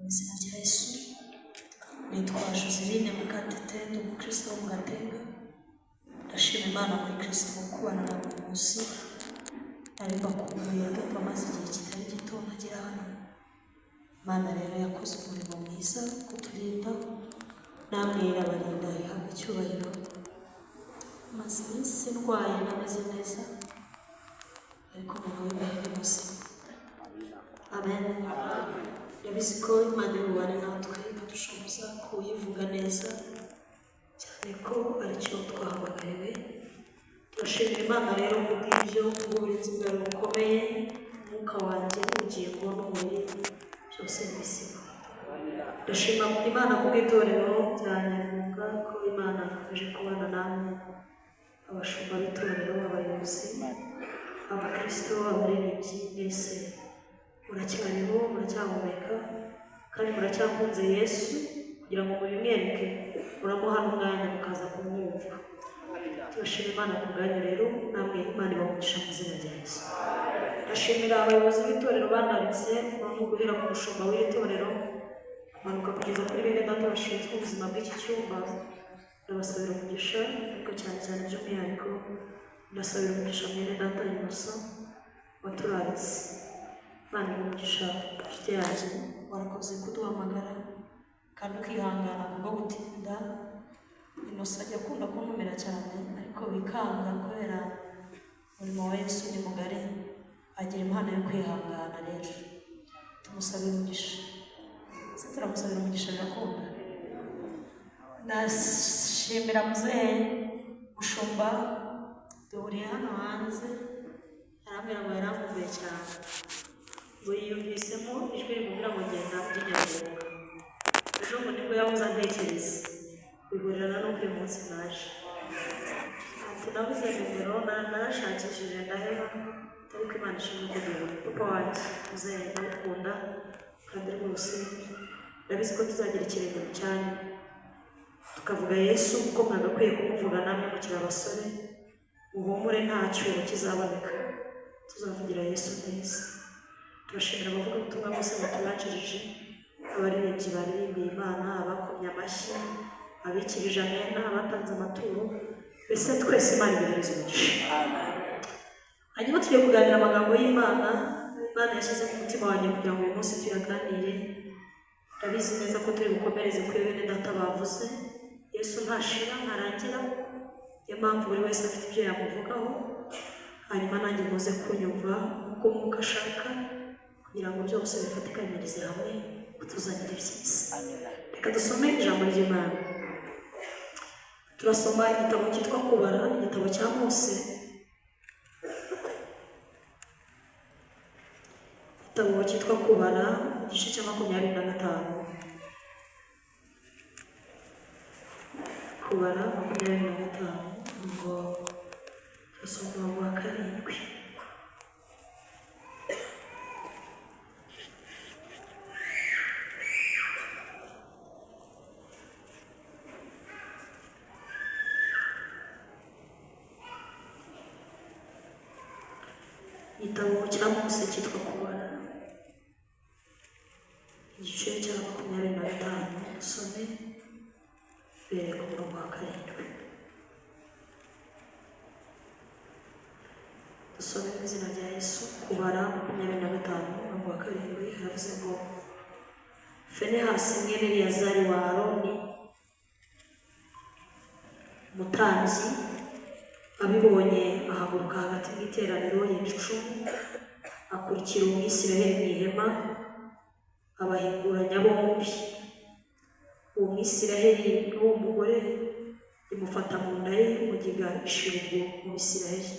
izina rya Yesu. Nitwa Joseline Mukatete, ndi umukristo wo mu Gatenga. Ndashima Imana muri Kristo mu kubana na buri munsi. Nari mbakumbuye ndumva maze igihe kitari gito nagera hano. Imana rero yakoze umurimo mwiza kuturinda, namwe irabarinda ihabwa icyubahiro. Maze iminsi ndwaye nameze neza, ariko umuntu w'ibihe muzima. Amen. Yabizi ko Imana y'ububane natwe ikadushoboza kuyivuga neza, cyane ko aricyo twahamagariwe. Turashimira Imana rero kubw'ibyo, ubw'uburinzi bwawe bukomeye, umwuka wanjye, ubugingo n'umubiri byose bizima. Ndashima Imana kubw'itorero rya Nyarugunga ko Imana ikomeje kubana namwe, abashumba b'itorero, abayobozi, abakristo, abaririmbyi, mwese muracyariho, muracyahumeka kandi muracyakunze Yesu kugira ngo mubimwereke, muramuha n'umwanya mukaza kumwumva. Turashima Imana ku bwanyu rero, namwe Imana ibamugisha mu izina rya Yesu. Ndashimira abayobozi b'itorero banaritse no guhera ku mushumba w'iri torero kumanuka kugeza kuri bene data bashinzwe ubuzima bw'iki cyumba. Ndabasabira umugisha, ariko cyane cyane by'umwihariko ndasabira umugisha mwene data Innocent waturaritse. Imana umugisha nshuti yanjye, warakoze kuduhamagara kandi ukihangana kubwo gutinda. Innocent ajya akunda kuntumira cyane, ariko bikanga kubera umurimo wa Yesu ni mugari, agira impano yo kwihangana. Rero tumusabira umugisha, turamusabira umugisha birakunda. Ndashimira muzehe mushumba, duhuriye hano hanze, arambwira ngo yarambuye cyane, ngo yiyumvisemo ijwi rimubwira ngo genda ujye Nyarugunga. Ejo ngo nibwo yabuze antekereza, bihurirana n'uko uyu munsi naje. Ati nabuze nimero, narashakishije ndaheba, ariko Imana ishimwe ko duhura. Papa wanjye muzehe ndamukunda kandi rwose ndabizi ko tuzagira ikirenge mu cyanyu tukavuga Yesu kuko mwagakwiye kumuvuga namwe mukiri abasore. Muhumure, nta cyuho kizaboneka, tuzavugira Yesu neza. Turashimira abavuga ubutumwa bose batubanjirije, abaririmbyi baririmbiye Imana, abakomye amashyi, abikirije amena, abatanze amaturo, mbese twese Imana iduhereze umugisha. Hanyuma tugiye kuganira amagambo y'Imana. Imana yashyize ku mutima wanjye kugira ngo uyu munsi tuyaganire. Ndabizi neza ko turi bukomereze kuri bene data bavuze. Yesu ntashira ntarangira, niyo mpamvu buri wese afite ibyo yamuvugaho. Hanyuma nanjye muze kunyumva uko umwuka ashaka, kugira ngo byose bifatikanyirize hamwe kutuzanira ibyiza. Reka dusome ijambo ry'Imana. Turasoma igitabo cyitwa Kubara, igitabo cya Mose, igitabo cyitwa Kubara, igice cya 25. Kubara 25 ngo turasoma mu wa 7. Igitabo cya Mose cyitwa Kubara, igice cya 25. Dusome mbere ku murongo wa 7. Dusome mu izina rya Yesu. Kubara 25 umurongo wa 7 haravuze ngo Finehasi mwene Eleyazari wa Aroni umutambyi abibonye ahaguruka hagati y'iteraniro y'icumu, akurikira Umwisiraheli mu ihema, abahinguranya bombi. Uwo Mwisiraheli n'uwo mugore imufata mu nda ye, mugiga ishirungu mu Bisiraheli.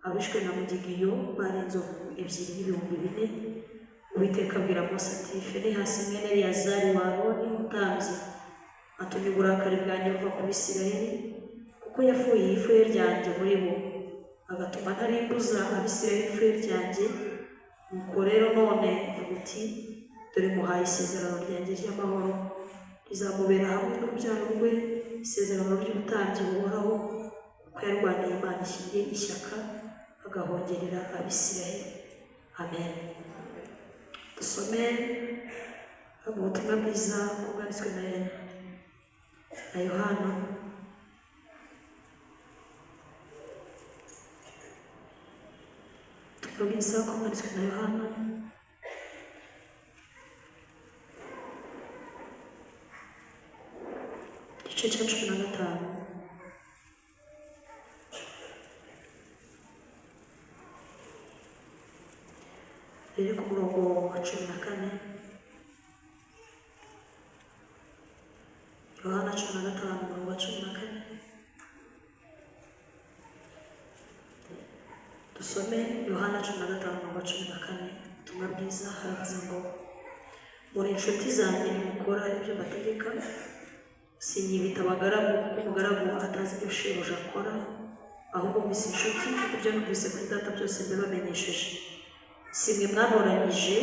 Abishwe na mugiga iyo bari inzovu 2,400. Uwiteka abwira Mose ati Finehasi mwene Eleyazari wa Aroni umutambyi atumye uburakari bwanjye buva ku Bisiraheli, kuko yafuye ifuhe ryanjye muri bo, agatuma ntarimbuza Abisiraheli ifuhe ryanjye. Nuko rero none vuga uti dore muhaye isezerano ryanjye ry'amahoro, rizamubera hamwe n'urubyaro rwe, isezerano ry'ubutambyi buhoraho, kuko yarwaniye Imana ishyiriye ishyaka, agahongerera Abisiraheli. Amen. Dusome ubutumwa bwiza bwanditswe na Yohana ubutumwa bwiza bwanditswe na Yohana igice cya 15 rero ku murongo wa 14 Yohana 15 umurongo wa 14 dusome Yohana 15 umurongo wa 14 ubutumwa bwiza haravuze ngo muri inshuti zanjye nimukora ibyo bategeka sinyibita abagaragu kuko umugaragu atazi ibyo shebuja akora ahubwo mbise inshuti kuko ibyo numvise kuri data byose mbibamenyesheje simwe mwatoranyije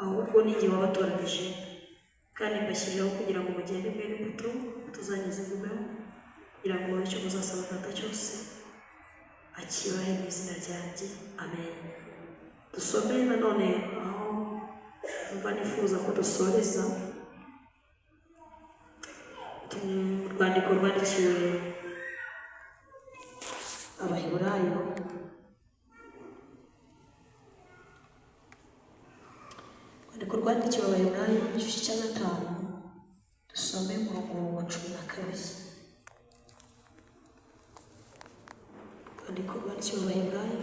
ahubwo ni jye wabatoranyije kandi mbashyiriyeho kugira ngo mugende mwene imbuto tuzageze ingumeho kugira ngo icyo muzasaba data cyose akibahe mu izina ryanjye amen. Dusome nanone aho mva nifuza ko dusoreza urwandiko rwandikiwe Abaheburayo urwandiko rwandikiwe Abaheburayo igice cya 5 dusome umurongo wa 12 urwandiko rwandikiwe Abaheburayo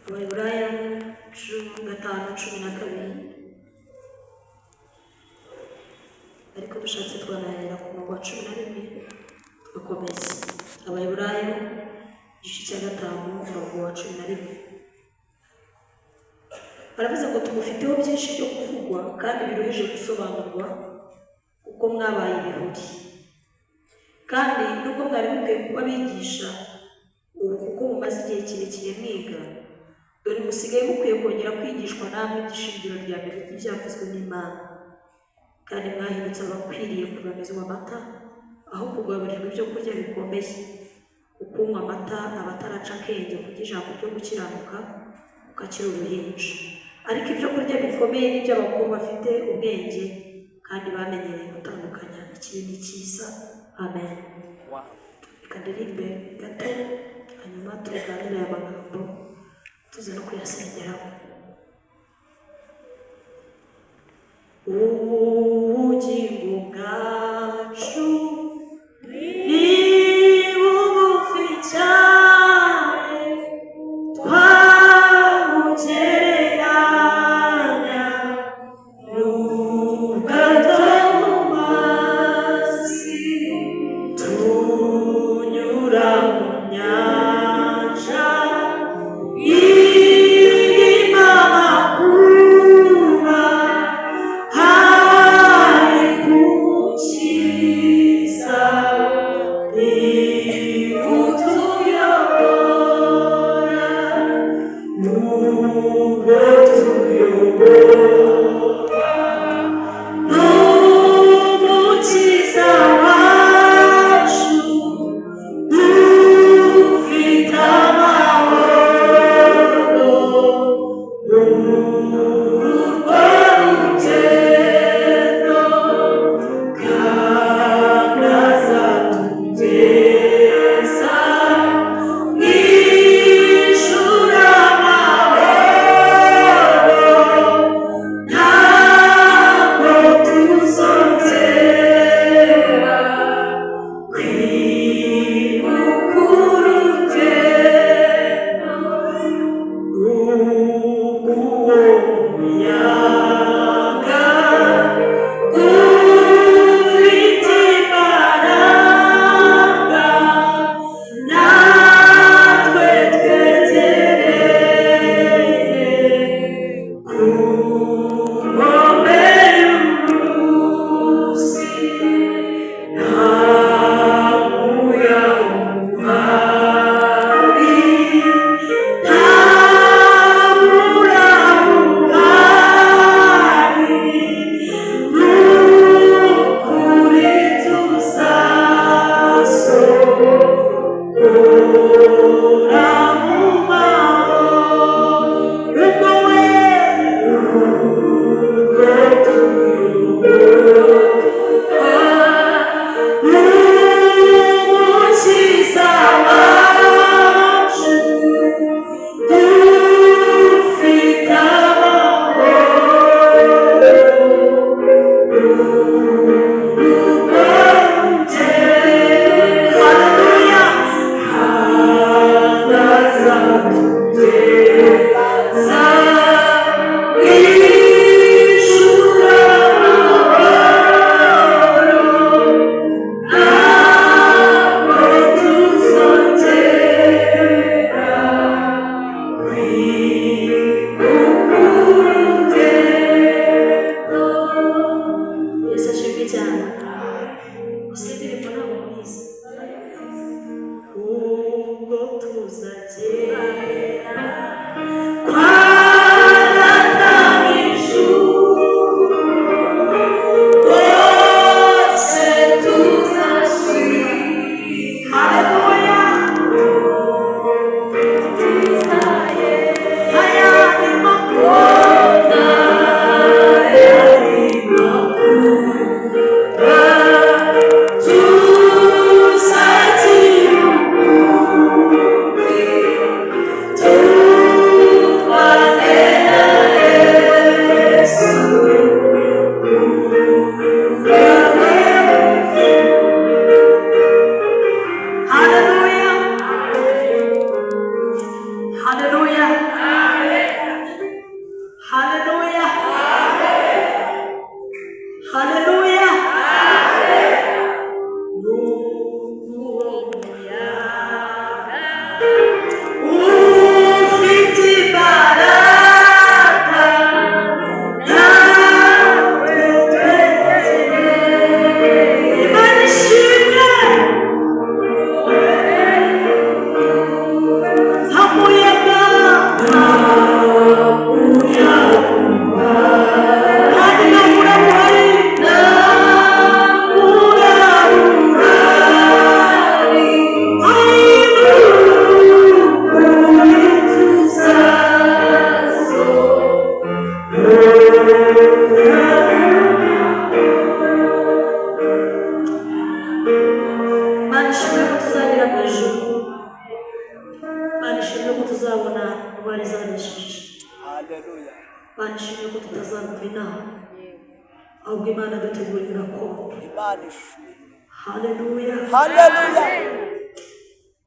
Abaheburayo 5:12 ariko dushatse twanahera ku murongo wa 11 tugakomeza. Abaheburayo igice cya 5 umurongo wa 11 baravuze ngo tugufiteho byinshi byo kuvugwa kandi biruhije gusobanurwa kuko mwabaye ibihuri kandi nubwo mwari mukwiye kuba bigisha ubu kuko mumaze igihe kirekire mwiga dore musigaye mukwiye kongera kwigishwa namwe iby'ishingiro rya mbere ry'ibyavuzwe n'Imana kandi mwahindutse abakwiriye kugamizwa amata aho kugaburirwa ibyo kurya bikomeye ukunywa amata abataraca akenge kurya ijambo ryo gukiranuka ukakira uruhinja ariko ibyo kurya bikomeye n'ibyo abakuru bafite ubwenge kandi bamenyereye gutandukanya ikibi n'icyiza amen. Reka ndirimbe gato hanyuma tuganire aya magambo tuze no kuyasengeraho. Ubugingo bwacu ni bugufi cyane twabugereranya n'ubwato mu mazi tunyura mu nyanja irimo amakuba hari gukiza utuyobora n'ubwo tuyobora n'umukiza wacu dufite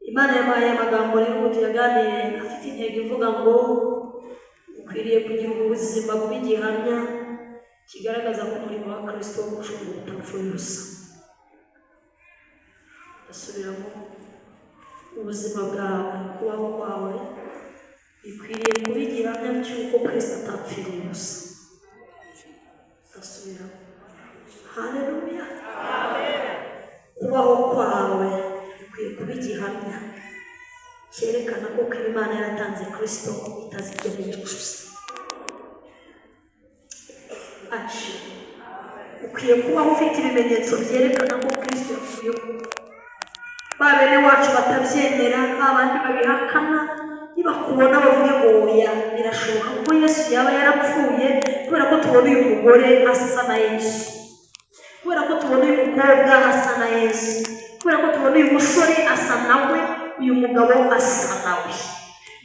Imana yabaye amagambo y'ubuti yaganiye afite intego ivuga ngo ukwiriye kugira ubuzima bw'igihamya kigaragaza ko umurimo wa Kristo ushobora gutapfuye ubusa. Asubiramo ubuzima bwawe, kubaho kwawe bikwiriye kuba igihamya cy'uko Kristo atapfiriye ubusa. Asubiramo haleluya. Kubaho kwawe bikwiye kuba igihamya cyerekana ko Imana yaratanze Kristo itazigera gusa. Ukwiye kubaho ufite ibimenyetso byerekana ko Kristo yapfuye. Bene wacu batabyemera, abandi babihakana, nibakubona bavuge ngo oya birashoboka ko Yesu yaba yarapfuye, kubera ko tubona uyu mugore asa na Yesu, kubera ko tubona uyu mukobwa asa na Yesu, kubera ko tubona uyu musore asa nawe, uyu mugabo asa nawe.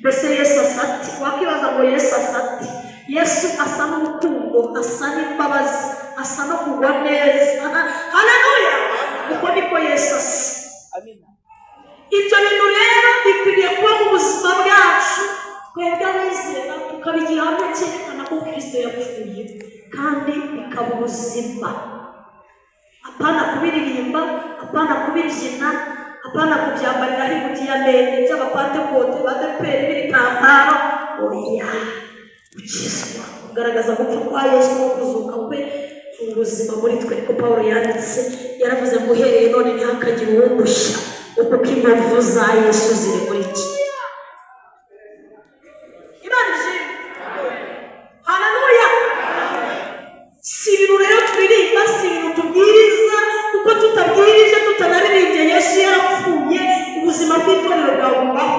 Mbese Yesu asa ati? Wakibaza ngo Yesu asa ati? Yesu asa n'urukundo, asa n'imbabazi, asa no kugwa neza. Haleluya! Uko niko Yesu asa. Amina. Ibyo bintu rero bikwiriye kuba mu buzima bwacu, twebwe abizera tukaba igihamya cyerekana ko Kristo yapfuye kandi bikaba ubuzima. Apana kubiririmba, apana kubibyina, apana kubyambarira ingutiya ndende by'abapantekote badeperi n'ibitambaro. Oya, ukizwa kugaragaza gupfa kwa Yesu no kuzuka kwe ubuzima muri twe. Ko Pawulo yanditse, yaravuze ngo uhereye none ntihakagire uwundushya, kuko inkovu za Yesu ziri muri iki. Imana ishimwe. Haleluya. Si ibintu rero turirimba, si ibintu tubwiriza, kuko tutabwirije tutanaririmbye Yesu yarapfuye, ubuzima bw'itorero bwagumaho.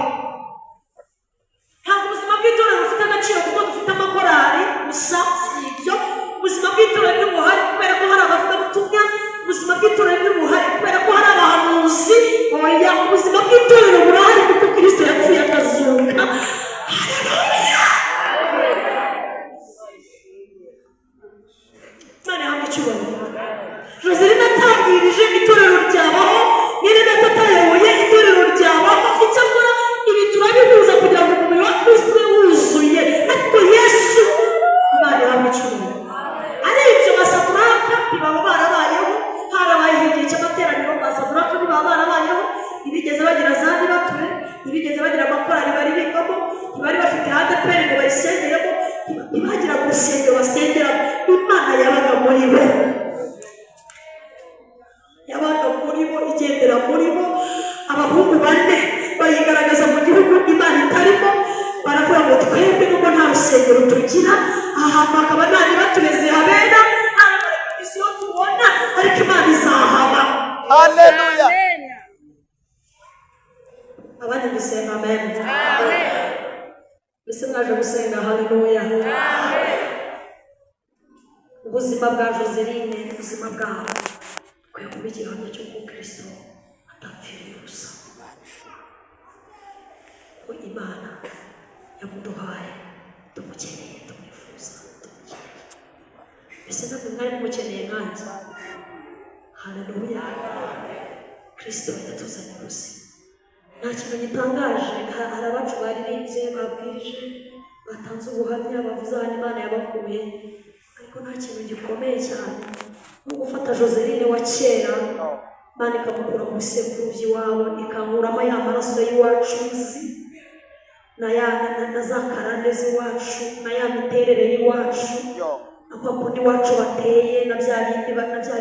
Ntabwo ubuzima bw'itorero bufite agaciro kuko dufite amakorari gusa, si ibyo. Ubuzima bw'itorero ni buhari kubera ko hari abavugabutumwa, ubuzima bw'itorero ni buhari kubera ko hari abahanuzi. Oya, ubuzima bw'itorero burahari kuko Kristo bayisengeramo ntibagira urusengero basengeramo. Imana yabaga muri bo, yabaga muri bo, igendera muri bo. Abahungu bane bayigaragaza mu gihugu Imana itarimo, baravuga ngo twebwe nubwo nta rusengero tugira, aha hantu hakaba nta nibatureze habera, iyo tubona ariko Imana izahaba. Haleluya. Abandi gusenga amen. Mbese mwaje gusenga haleluya. Ubuzima bwa Joseline, ubuzima bwawe kwiye kuba igihamya cy'uko Kristo atapfiriye ubusa, ko Imana yamuduhaye, tumukeneye, tumwifuza, tumukeneye. Mbese ntabwo mwari mumukeneye nkanjye? Haleluya. Kristo yatuzanye ubuzima. Nta kintu gitangaje, hari abacu baririmbye, babwirije, batanze ubuhamya, bavuze ahantu Imana yabakuye, ariko nta kintu gikomeye cyane nko gufata Joseline wa kera, Imana ikamukura mu bisekuru by'iwabo, ikankuramo ya maraso y'iwacu na za karande z'iwacu, na ya miterere y'iwacu, na kwa kundi iwacu bateye, na bya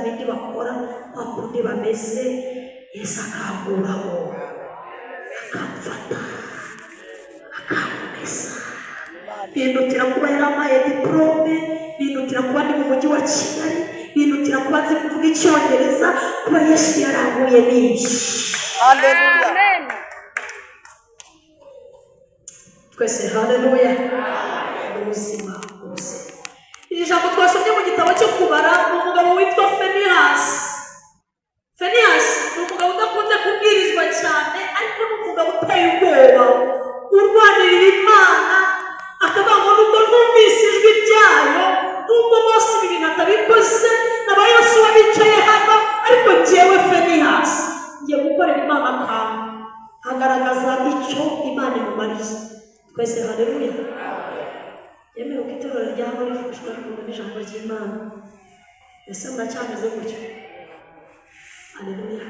bindi bakora, kwa kundi bameze. Yesu akanguramo, akamfata, akamumesa, bindutira kuba yaramaye diplome, bindutira kuba ndi mu mujyi wa Kigali, bindutira kuba nzi kuvuga Icyongereza, kuba Yesu yaranguye n'ibyo. Haleluya. Twese haleluya. Ubuzima. Iri jambo twasomye mu gitabo cyo kubara, ni umugabo witwa Feniyasi ni umugabo udakunze kubwirizwa cyane, ariko ni umugabo uteye ubwoba, urwanirira Imana, akavuga ngo nubwo numvise ijwi ryayo, nubwo bose ibi bintu atabikoze, n'abayosuwa bicaye hano, ariko njyewe Feniyasi ngiye gukorera Imana akantu, agaragaza icyo Imana imumariye. Twese haleluya. Yemewe ko itorero rya hano rifashwa n'ijambo ry'Imana. Ese muracyameze gutyo? Haleluya.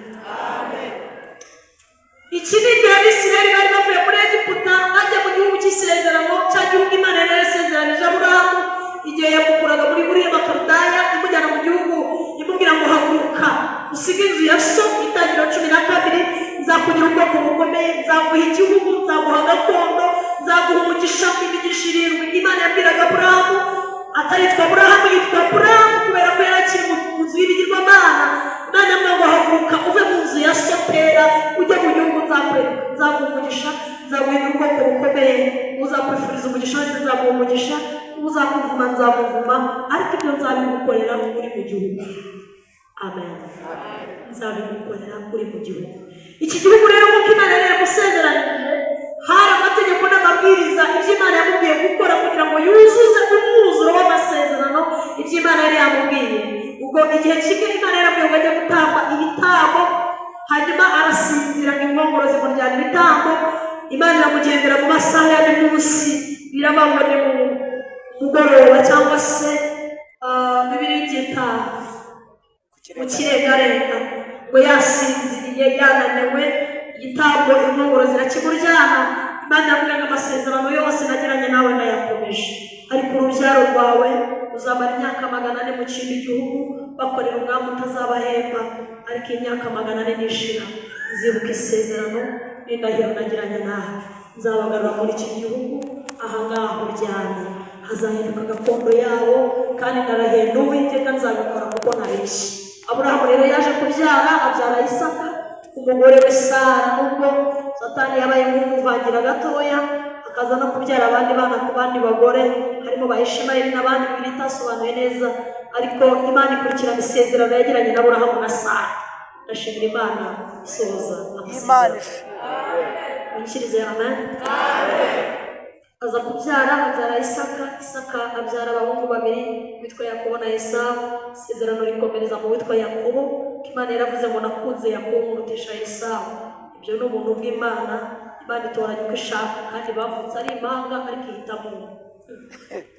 Iki ni igihe Abisirayeli bari bavuye muri Egiputa bajya mu gihugu cy'isezerano, cya gihugu Imana yari yarasezeranije Aburahamu igihe yamukuraga muri buriya Bakaludaya imujyana mu gihugu, imubwira ngo haguruka usige inzu ya so. Itangiriro 12, nzakugira ubwoko bukomeye, nzaguha igihugu, nzaguha gakondo, nzaguha umugisha, imigisha 7. Imana yabwiraga Aburahamu, ataritwa Aburahamu, yitwa Aburahamu kubera ko yari akiri mu nzu y'ibigirwamana. Imana yamubwira ngo haguruka uve mu nzu ya so, tera ujye mu gihugu nzaguha umugisha, nzaguhindura ubwoko bukomeye, uzakwifuriza umugisha wese nzaguha umugisha, uzakuvuma nzamuvuma, ariko ibyo nzabigukorera uri mu gihugu. Amen. Nzabigukorera uri mu gihugu. Iki gihugu rero nk'uko Imana yari yamusezeranije, hari amategeko n'amabwiriza ibyo Imana yamubwiye gukora kugira ngo yuzuze umwuzuro w'amasezerano ibyo Imana yari yamubwiye. Ubwo igihe kimwe Imana yaramubwiye ngo ajye gutamba ibitambo, hanyuma arasinzira ngo inkongoro zimuryana ibitambo. Imana iramugendera mu masaha ya munsi, birabangwa ni mu mugoroba cyangwa se Bibiliya ibyita mu kirengarenga, ngo yasinziriye yananiwe, igitambo inkongoro zirakimuryana. Imana yamubwira ngo amasezerano yose nagiranye nawe ndayakomeje, ariko urubyaro rwawe uzamara imyaka 400 mu kindi gihugu bakorera umwami utazabahemba, ariko imyaka 400 nishira nzibuka isezerano n'indahiro nagiranye nawe, nzabagarura muri iki gihugu, aha ngaho uryamye hazahinduka gakondo yabo, kandi ndarahenda Uwiteka nzabikora kuko nabeshye. Aburahamu rero yaje kubyara, abyara Isaka, umugore we Sara. Nubwo Satani yabaye nk'umuvangira gatoya, akaza no kubyara abandi bana ku bandi bagore, harimo ba Ishimayeli n'abandi Bibiliya itasobanuye neza, ariko Imana ikurikirana isezerano yagiranye na Aburahamu na Sara. Ndashimira Imana isohoza amasezerano. Munshyirize amen. Aza kubyara, abyara Isaka abyara abahungu 2 witwa Yakobo na Esawu. Isezerano rikomereza mu witwa Yakobo, Imana yaravuze ngo nakunze Yakobo murutisha Esawu. Ibyo ni ubuntu bw'Imana. Imana itoranya uko ishaka, kandi bavutse ari impanga ariko ihitamo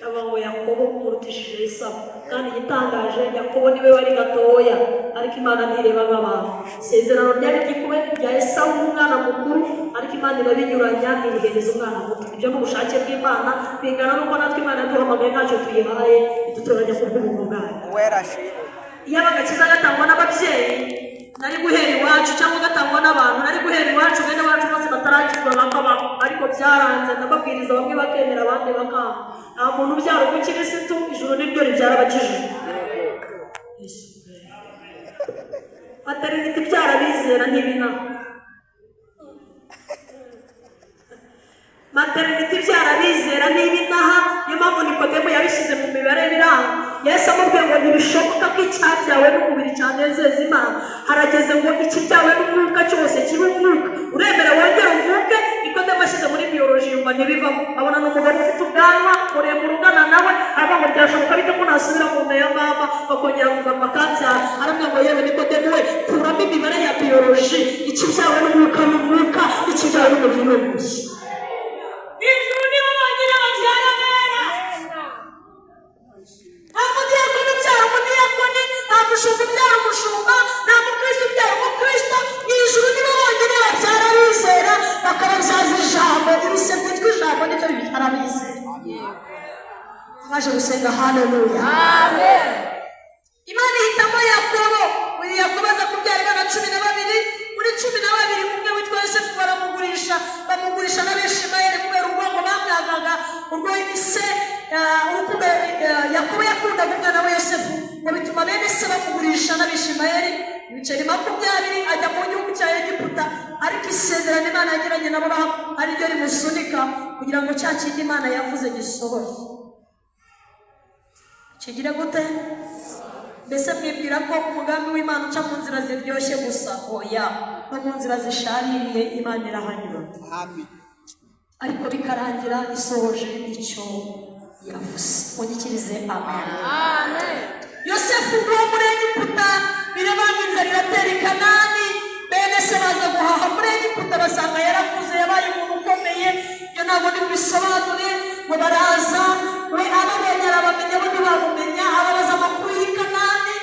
Aba ngo Yakobo umurutishije Esawu, kandi igitangaje Yakobo niwe wari gatoya, ariko Imana ntireba nk'abantu. Isezerano ryari ryikuwe rya Esawu umwana mukuru, ariko Imana irabinyuranya irihereza umwana muto. Ibyo ni ubushake bw'Imana, bingana n'uko natwe Imana yaduhamagaye ntacyo tuyihaye, idutoranya ku bw'ubuntu bwayo. Iyo agakiza gatangwa n'ababyeyi nari guhera iwacu, cyangwa gatangwa n'abantu nari guhera iwacu, bene bacu bose batarakizwa bakabaho, ariko byaranze ndababwiriza, bamwe bakemera abandi bakanga. Nta muntu ubyara umukirisitu, ijuru niryo ribyara abakijijwe. Materinite ibyara abizera ntibinaho. Materinite ibyara abizera ntibinaha. Niyo mpamvu Nikodemo yabishyize mu mibare biranga. Yesu amubwiye ngo ntibishoboka ko icyabyawe n'umubiri cyanezeza Imana. Harageze ngo ikibyawe n'umwuka cyose kibe umwuka. Uremera wongere uvuke. Nikodemo ashyize muri biyoloji yumva ntibivamo. Abona n'umugabo ufite ubwanwa muremure ungana nawe, aravuga ngo byashoboka bite ko nasubira mu nda ya mama bakongera kugama akabyara. Aravuga ngo yewe Nikodemo we, kuramo imibare ya biyoloji, ikibyawe n'umwuka n'umwuka, ikibyawe n'umubiri n'umubiri. Ijuru nibo bonyine babyara abera. Nta mudiyakoni ubyara umudiyakoni, nta mushumba ubyara umushumba, nta mukristo ubyara umukristo. Ijuru nibo bonyine babyara abizera, bakababyaza ijambo. Ibise byitwa ijambo nibyo bibyara abizera. Baje gusenga haleluya. Amen. Imana ihitamo Yakobo. Uyu Yakobo aza kubyara abana 12. Muri 12 umwe witwa Yosefu baramugurisha, bamugurisha n'Abishimayeli kubera urwango bamwagaga. Urwo ise urukundo Yakobo yakundaga umwana we Yosefu, ngo bituma bene se bamugurisha n'Abishimayeli. Ibiceri 20 ajya mu gihugu cya Egiputa, ariko isezerano Imana yagiranye nabo ari ryo rimusunika kugira ngo cya kindi Imana yavuze gisohore. Kigira gute? Mbese mwibwira ko umugambi w'Imana uca mu nzira ziryoshye gusa? Oya, no mu nzira zishaririye Imana irahanyura. Amen. Ariko bikarangira isohoje icyo yavuze. Munyikirize amen. Amen. Yosefu uwo muri Egiputa, birabanga inzara iratera i Kanani, bene se baza guhaha muri Egiputa basanga yarakuze, yabaye umuntu ukomeye. Iyo ntabwo ndibisobanure, ngo baraza we ababonye arabamenya, bo ntibamumenya. Ababaza amakuru y'i Kanani,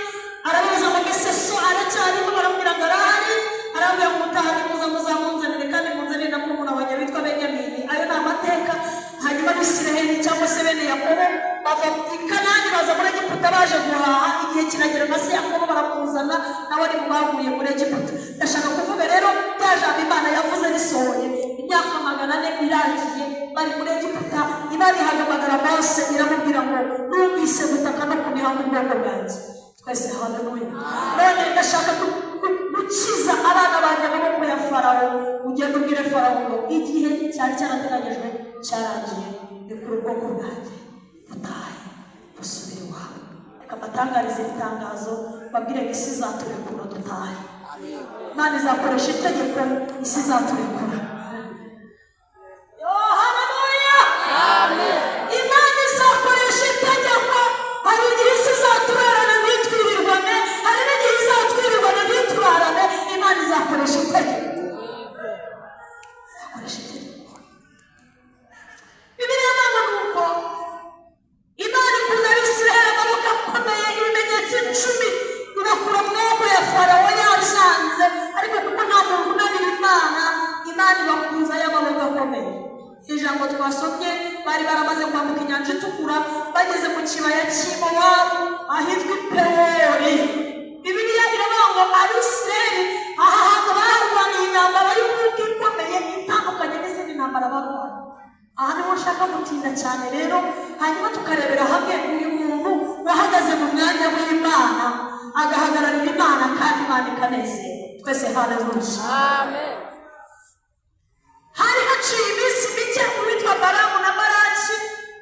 arababaza ngo mbese so aracyariho, baramubwira ngo arahari. Arababwira ngo mutahane muza muzamunzanire, kandi munzanire na murumuna wanjye witwa Benyamini. Ayo ni amateka. Hanyuma Abisirayeli cyangwa se bene Yakobo bava i Kanani baza muri Egiputa baje guhaha. Igihe kiragera na se Yakobo baramuzana, nawe ari mu baguye muri Egiputa. Ndashaka kuvuga rero rya jambo Imana yavuze risohoye. Imyaka 400 irangiye bari muri Egiputa. Imana ihamagara Mose iramubwira ngo numvise gutaka no kuniha mu bwoko bwanjye. Twese haleluya. None ndashaka gukiza abana banjye amaboko ya Farawo. Ugenda ubwire Farawo ngo igihe cyari cyarateganyijwe cyarangiye, bikuru ubwoko bwanjye butahe busubire iwabo. Reka mbatangarize itangazo, babwire ngo isi izaturekura dutahe. Imana izakoresha itegeko, isi izaturekura. Imana izakoresha itegeko. Hari igihe isi izatuberana ntitwirirwane, hari n'igihe izatwirirwane ntitwarane. Imana izakoresha itegeko. Bibiliya ntabwo ni uko Imana ikuza Abisirayeli amaboko akomeye, ibimenyetso 10 ibakura mu maboko ya Farawo yashanze. Ariko kuko nta muntu unanira Imana, Imana ibakuza y'amaboko akomeye. Ijambo twasomye, bari baramaze kwambuka inyanja itukura, bageze mu kibaya cy'i Mowabu ahitwa i Pewori. Bibiliya iravuga ngo Abisirayeli aha hantu barwaniye intambara y'umwuka ikomeye itandukanye n'izindi ntambara barwana. Aha niho nshaka gutinda cyane rero, hanyuma tukarebera hamwe uyu muntu wahagaze mu mwanya w'Imana, agahagararira Imana kandi Imana ikanezerwa. Twese haleluya. Amen. Hari haciye iminsi mike uwitwa Balamu na Balaki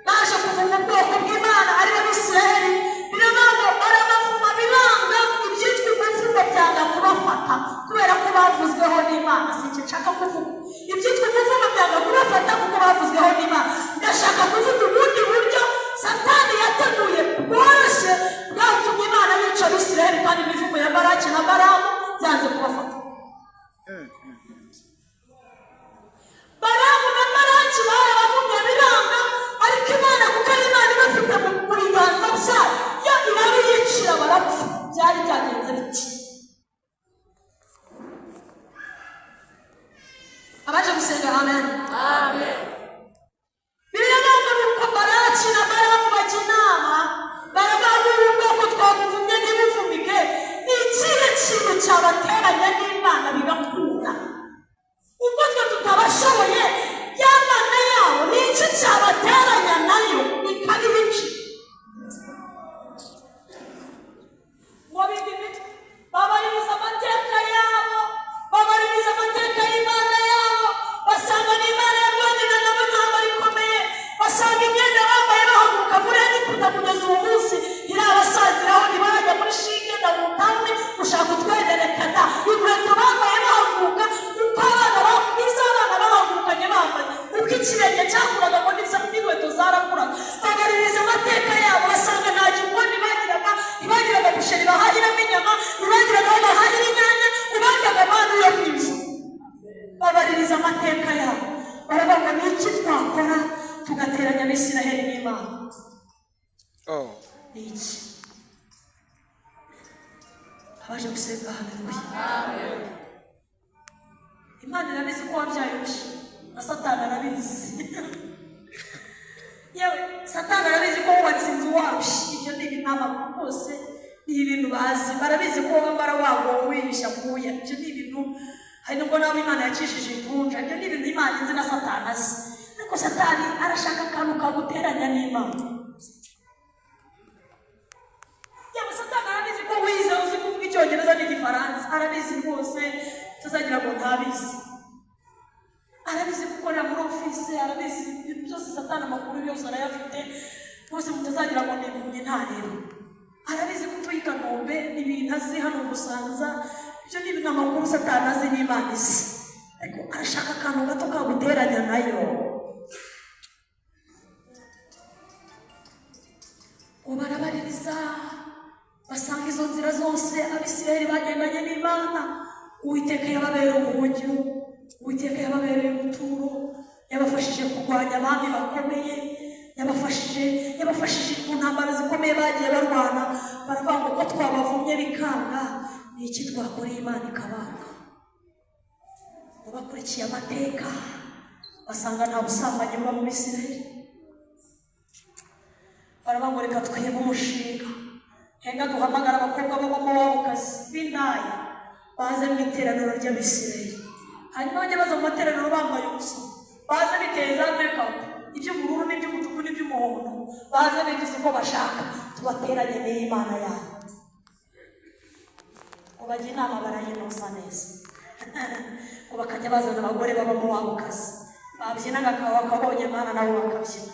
baje kuvuma ubwoko bw'Imana ari Abisirayeli. Biravuga ngo barabavuma biranga, ibyitwa imivumo byanga kubafata kubera ko bavuzweho n'Imana. Si icyo nshaka kuvuga. Ibyitwa imivumo byanga kubafata kuko bavuzweho n'Imana. Ndashaka kuvuga ubundi buryo Satani yateguye bworoshye bwatumye Imana yica Abisirayeli, kandi imivumo ya Balaki na Balamu byanze kubafata. Balamu Egiputa kugeza uwo munsi irabasaziraho ntibajya muri shinge na mutawuni gushaka utwererekana inkweto bambaye bahaguruka uko abana bahagurukanye bambaye uko ikirenge cyakuraga ngo n'inkweto zarakuraga bagaririza amateka yabo basanga nta gikoni bagiraga ntibagiraga busheri bahahiramo inyama ntibagiraga aho bahahira inyanya ntibagiraga amanu yo mu ijuru babaririza amateka yabo baravuga ngo ni iki twakora tugateranya abisiraheli n'Imana ni iki abaje gusenga haleluya Imana irabizi ko wabyaye urushyi na Satani arabizi yewe Satani arabizi ko wubatse inzu warushye ibyo ni ibintu rwose ni ibintu bazi barabizi ko wambara wago wiyushya kuya ibyo ni ibintu hari nubwo nawe Imana yacishije imvunja ibyo ni ibintu Imana izi na Satani azi ariko Satani arashaka akantu kaguteranya n'Imana yewe Satani arabizi ko wize uzi kuvuga Icyongereza n'Igifaransa arabizi rwose tuzagira ngo ntabizi arabizi gukorera muri ofisi arabizi ibintu byose Satani amakuru yose arayafite bose mutazagira ngo ni ntareba arabizi ko tuyi Kanombe n'ibintu azi hano Musanza ibyo ni ibintu amakuru Satani azi n'Imana izi ariko arashaka akantu gato kaguteranya nayo barabaririza basanga izo nzira zose abisirayeli bagendanye n'Imana Uwiteka yababereye ubuhungiro Uwiteka yababereye ubuturo yabafashije kurwanya abami bakomeye yabafashije mu ntambara zikomeye bagiye barwana baravuga ngo ko twabavumye bikanga ni iki twakoreye Imana ikabanga bakurikiye amateka basanga nta busambanyi buba mu Bisirayeli baravuga ngo reka twihebe umushinga henga duhamagara abakobwa b'abamowabukazi b'indaya baza mu iteraniro ry'Abisirayeli hanyuma bajya baza mu materaniro bambaye ubusa baza biteye za mekapu iby'ubururu n'iby'umutuku n'iby'umuhondo baza bigize uko bashaka tubateranye n'Imana yabo ubajya inama barayinoza neza ngo bakajya bazana abagore b'abamowabukazi babyinaga akaba bakabonye Imana nabo bakabyina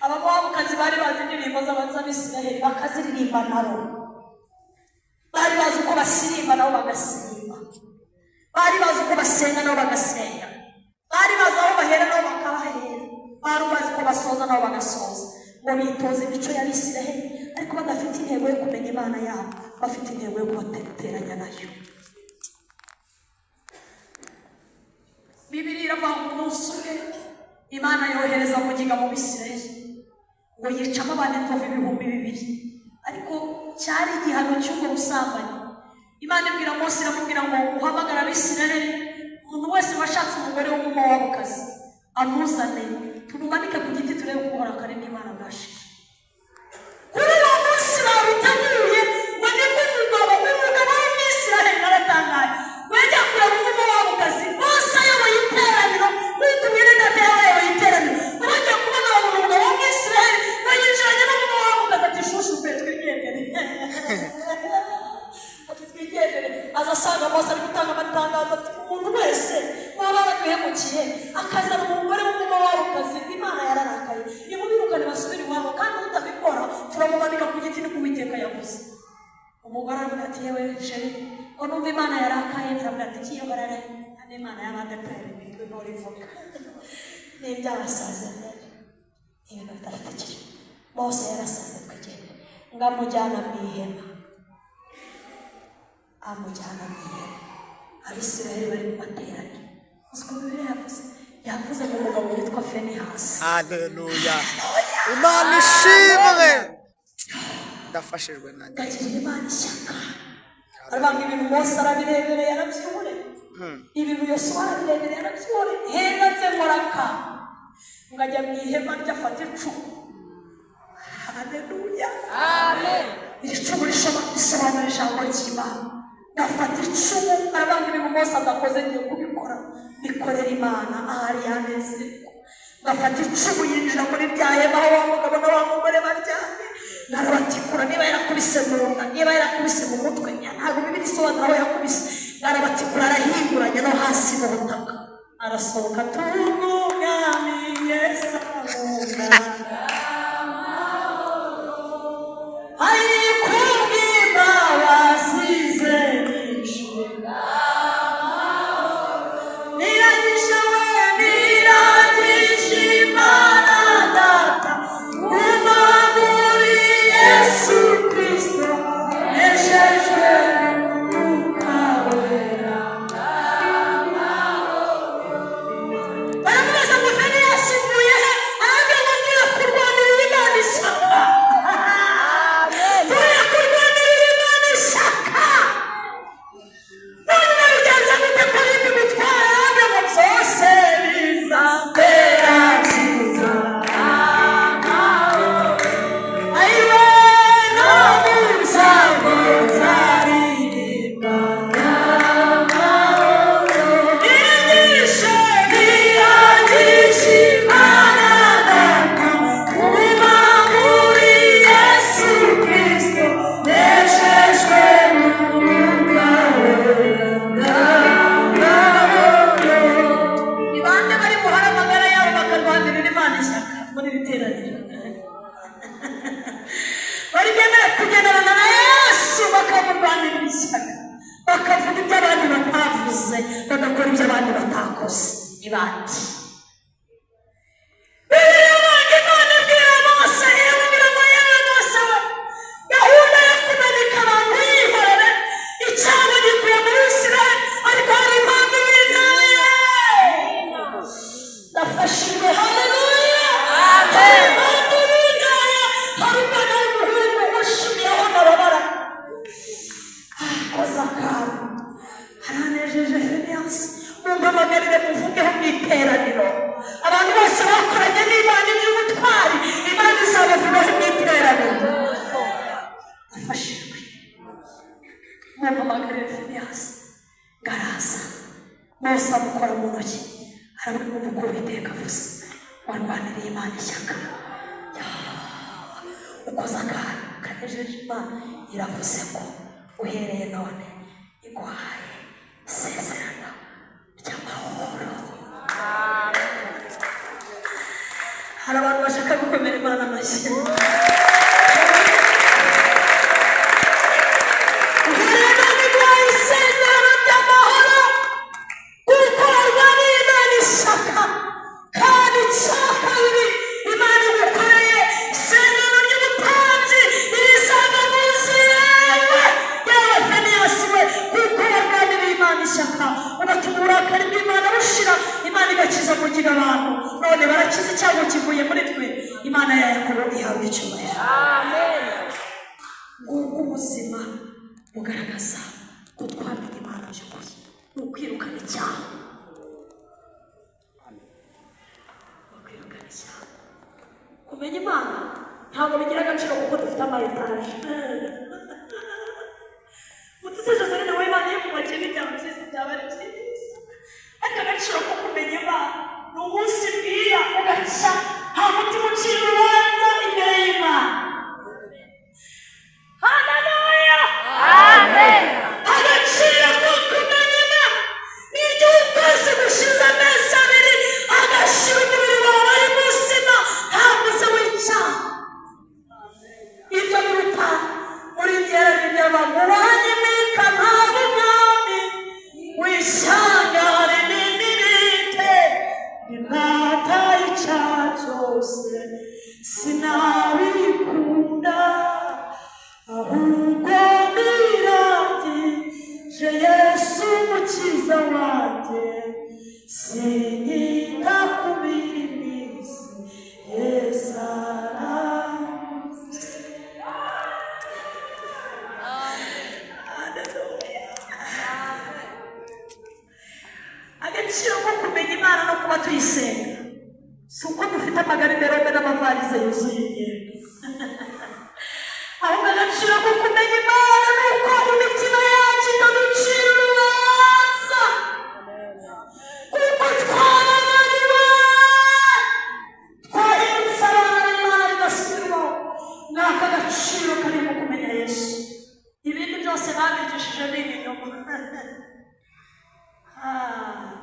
abamowabukazi bari bazi indirimbo z'Abisirayeli bakaziririmba nabo bari bazi uko basirimba nabo bagasirimba bari bazi uko basenga nabo bagasenga bari bazi aho bahera nabo bakahahera bari bazi uko basoza nabo bagasoza ngo bitoze imico y'Abisirayeli ariko badafite intego yo kumenya Imana yabo bafite intego yo kubateranya nayo Bibiliya iravuga ngo umunsi umwe Imana yohereza umugiga mu Bisirayeli ngo yicamo abantu inzovu 2,000 ariko cyari igihano cy'ubwo busambanyi Imana ibwira Mose iramubwira ngo uhamagara Abisirayeli umuntu wese washatse umugore w'umumowabukazi amuzane tumumanike ku giti turebe ko uburakari n'Imana bwashije kuri uwo munsi babiteguye ngo nibwo umugabo w'Umwisirayeli aratangaye wajya kureba umumowabukazi bose ayoboye iteraniro witumye n'indate yabayoboye iteraniro bajya kubona uwo mugabo w'Umwisirayeli bayinjiranye n'umumowabukazi ati shushu pe twigendere azasanga Mose ari gutanga amatangazo ati umuntu wese waba baraduhemukiye akazana umugore w'umumowabukazi Imana yararakaye nimubirukane basubire iwabo kandi utabikora turamumanika ku giti niko Uwiteka yavuze umugore aravuga ati yewe sheri ko numva Imana yarakaye aravuga ati kiyoborere kandi Imana y'abadeperi bitwe ntorivuga n'ibyabasaze ibintu bitaratakira Mose yarasaze kugenda ngamujyana mu ihema amujyana mu ihema Abisirayeli bari mu materaniro uziko Bibiliya yavuze ngo umugabo witwa Finehasi haleluya Imana ishimwe ndafashijwe nanjye ndagirira Imana ishyaka aravuga ibintu Mose arabirebereye arabyibure ibintu Yosuwa arabirebereye arabyibure henze muraka ngajya mu ihema ryafata icumu haleluya amen iri cumu risobanura ijambo ry'Imana gafata icumu aravuga ibintu Mose adakoze ngiye kubikora bikorera Imana ahari yanezerwa gafata icumu yinjira muri bya hema aho wa mugabo na wa mugore baryamye narabatikura niba yarakubise mu nda niba yarakubise mu mutwe ntabwo Bibiliya isobanura aho yakubise narabatikura arahinguranya no hasi mu butaka arasohoka tungamiye Salomo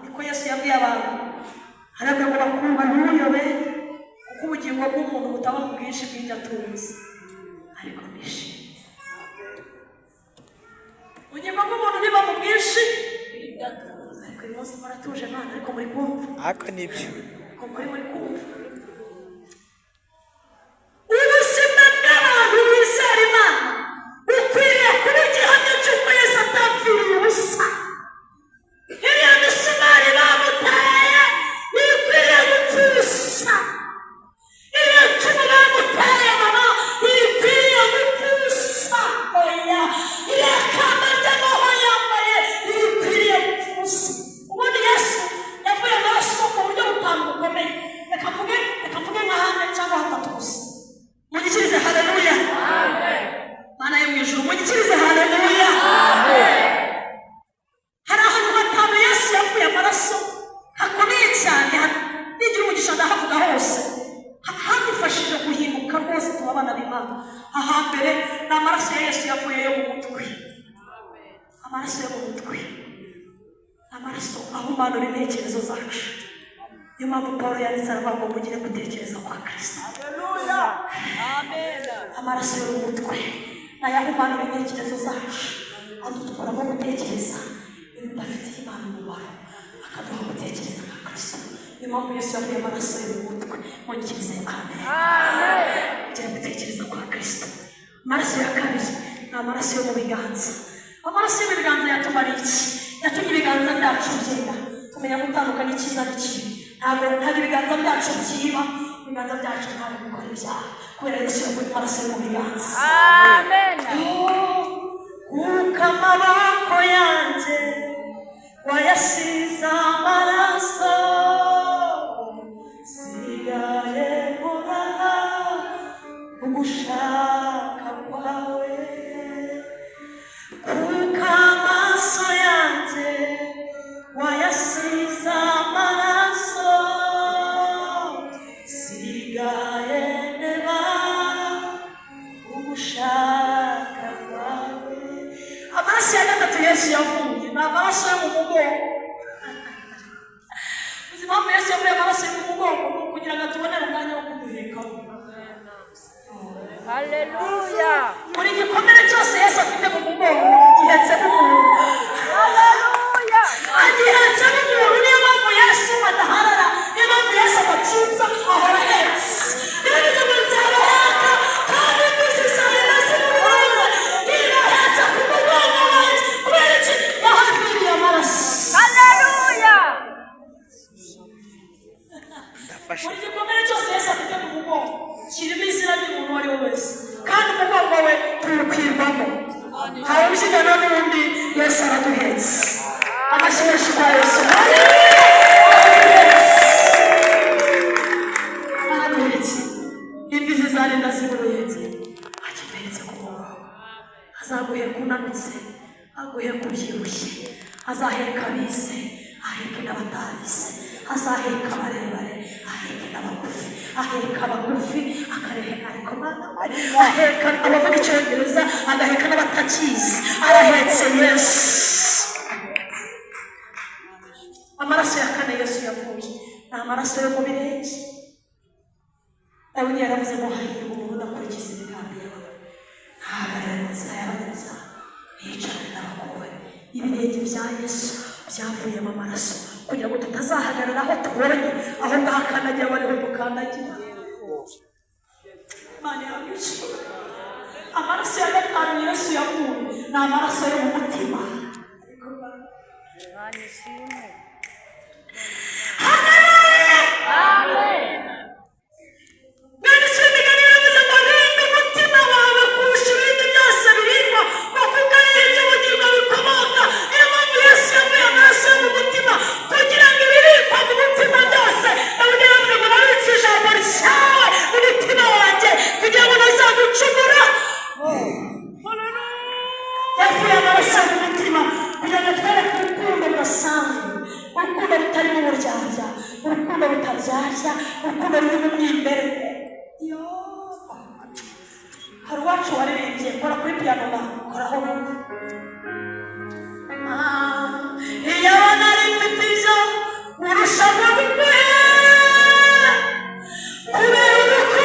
niko Yesu yabwiye abantu arabwira ngo bakumva ntuyobe kuko ubugingo ubugingo bw'umuntu butaba mu bwinshi bw'ibyo atunze, ariko nishimye. Ubugingo bw'umuntu niba mu bwinshi bw'ibyo atunze, ariko uyu munsi muratuje Mana, ariko muri kumva, ariko nibyo muri kumva. Ubuzima bw'abantu bizera Imana bukwiriye kuba igihamya cy'uko Yesu atapfiriye ubusa. Iriya misumari bamutaye ntikwiriye gupfa ubusa. Iriya cumu bamutaye mama ntikwiriye gupfa ubusa. Oya, iriya kamba ry'amahwa yambaye ntikwiriye gupfa ubusa. Ubundi Yesu yavuye amaraso mu buryo butanu bukomeye. Reka mvuge nka hane cyangwa hatatu gusa. Mugikirize haleluya. Amen. Mana yo mu ijuru mugikirize haleluya. Amen. Hari ahantu hatanu Yesu yavuye amaraso hakomeye cyane, n'igira umugisha ndahavuga hose, hadufashije guhinduka rwose tuba abana b'Imana. Ahambere ni amaraso ya Yesu yavuye yo mu mutwe. Amaraso yo mu mutwe, amaraso ahumanura intekerezo zacu. Niyo mpamvu Pawulo yanditse aravuga ngo mugire gutekereza kwa Kristo. Amaraso yo mu mutwe nayo ahumanura intekerezo zacu, adukuramo gutekereza bidafitiye Imana umumaro, akaduha gutekereza nka Kristo. Niyo mpamvu Yesu yavuye amaraso yo mu mutwe. Mugikirize amen. Mugire gutekereza kwa Kristo. Amaraso ya kabiri ni amaraso yo mu biganza. Amaraso yo mu biganza yatumariye iki? Yatumye ibiganza byacu byera, tumenya gutandukanya icyiza n'ikibi. Ntabwo ibiganza byacu byiba, ibiganza byacu ntabwo bikora ibyaha, kubera Yesu yavuye amaraso yo mu biganza. Amen. Kuko amaboko yanjye wayasize amaraso, sigaye nkora ugushaka kwawe. Kuko amaso yanjye wayasize amaraso, sigaye ndeba ugushaka kwawe. Amaraso ya gatatu Yesu yavuye ni amaraso yo mu mugongo. Uzi impamvu Yesu yavuye amaraso yo mu mugongo? Kugira ngo tubonere umwanya wo kuduhekaho. Haleluya. Buri gikomere cyose Yesu afite mu mugongo gihetse n'umuntu. Haleluya. Agihetse n'umuntu. Niyo mpamvu Yesu adaharara, niyo mpamvu Yesu adacutsa, ahora ahetse. Niyo mpamvu nzabaheka kandi muzisabira z'urubanza, nirahetse ku mugongo wanjye. Kubera iki? Yahambiriye amaraso. Haleluya. Buri gikomere cyose Yesu afite mu mugongo kirimo izina ry'umuntu uwo ari we wese, kandi umugongo we tuwukwirwamo. Ntawe ubyigana n'undi. Yesu araduhetse. Amashyi menshi kwa Yesu. Araduhetse. Imvi zizarinda zimuruhetse, akimuhetse ku mugongo. Azaguheka unanutse, aguheka ubyibushye, azaheka abize, aheke n'abatabize, azaheka abarebare, aheke n'abagufi, aheka abagufi akareheka, ariko aheka abavuga icyongereza, agaheka n'abatakizi. Arahetse Yesu. Amaraso ya kane Yesu yavuye ni amaraso yo mu birenge. Dawidi yaravuze ngo hahirwa umuntu udakurikiza imigambi yawe, ntahagarara mu nzira y'abanyabyaha, ntiyicarane n'abagowe. Ibirenge bya Yesu byavuyemo amaraso kugira ngo tutazahagarara aho tubonye, aho ngaho akandagira bariho dukandagira. Imana yabicu. Amaraso ya gatanu Yesu yavuye ni amaraso yo mu mutima. Amen. Nanditse imigani yavuze ngo rinda umutima wawe kurusha ibindi byose birindwa, kuko ari iby'ubugingo bikomoka. Niyo mpamvu Yesu yavuye amaraso yo mu mutima kugira ngo ibibikwa mu mutima byose, Dawidi yaravuze ngo nabitse ijambo ryawe mu mutima wanjye kugira ngo ntazagucumura. Yavuye amaraso yo mu mutima kugira ngo twereke urukundo rudasanzwe, urukundo rutarimo uburyarya, urukundo rutaryarya, urukundo rurimo umwimerere. Hari uwacu waririmbye, kora kuri piyano na koraho numva. Iyo nari mfite ibyo urushaho gukora kubera urukundo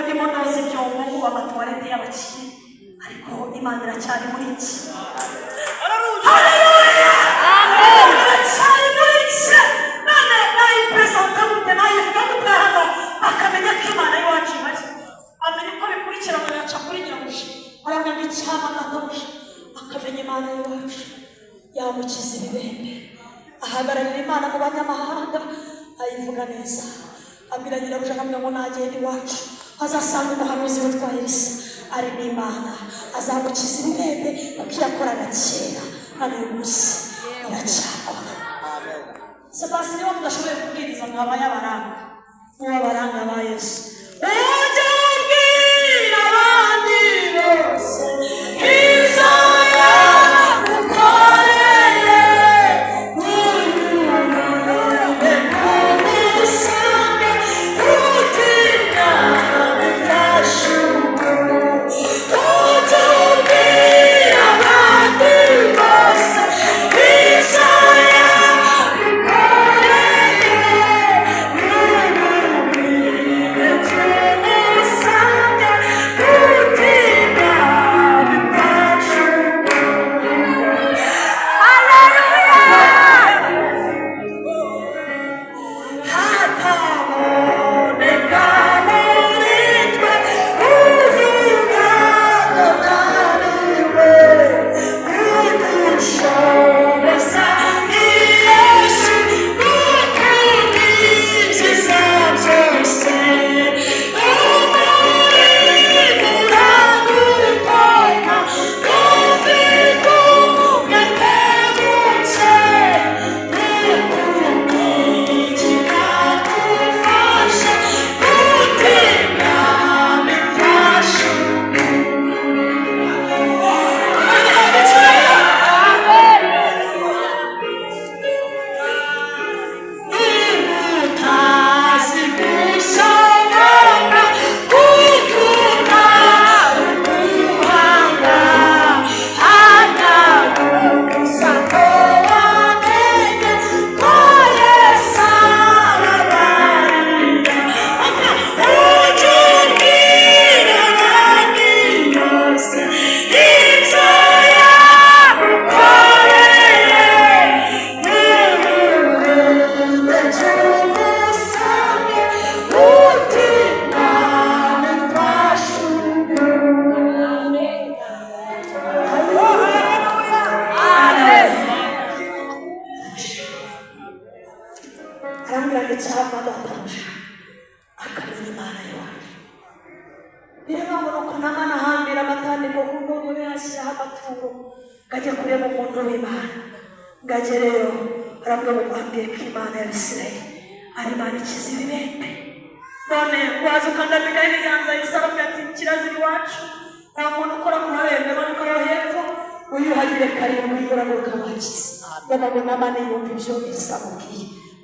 ndimo noza ibyombo ngo amatuwarete y'abakire ariko Imana iracyari muri iki. Haleluya! Amen! Iracyari muri iki. None nayo presenta mute nayo ivuga hano akamenya ko Imana iwacu ihari. Amenya ko bikurikira ngo yaca kuri nyamushi. Aramenya icyama n'akamushi. Akamenya Imana iwacu. Yamukiza ibibembe. Ahagararira Imana mu banyamahanga ayivuga neza. Abwira nyirabuja akamenya ngo nagenda iwacu azasanga umuhanuzi witwa Elisa ari n'Imana azamukiza ibibembe kuko yakoraga kera kandi uyu munsi iracyakora. Sebasi niba mudashoboye kubwiriza mwaba y'abaranga mw'abaranga ba Yesu. Ujya ubwira abandi bose ibyo yagukoreye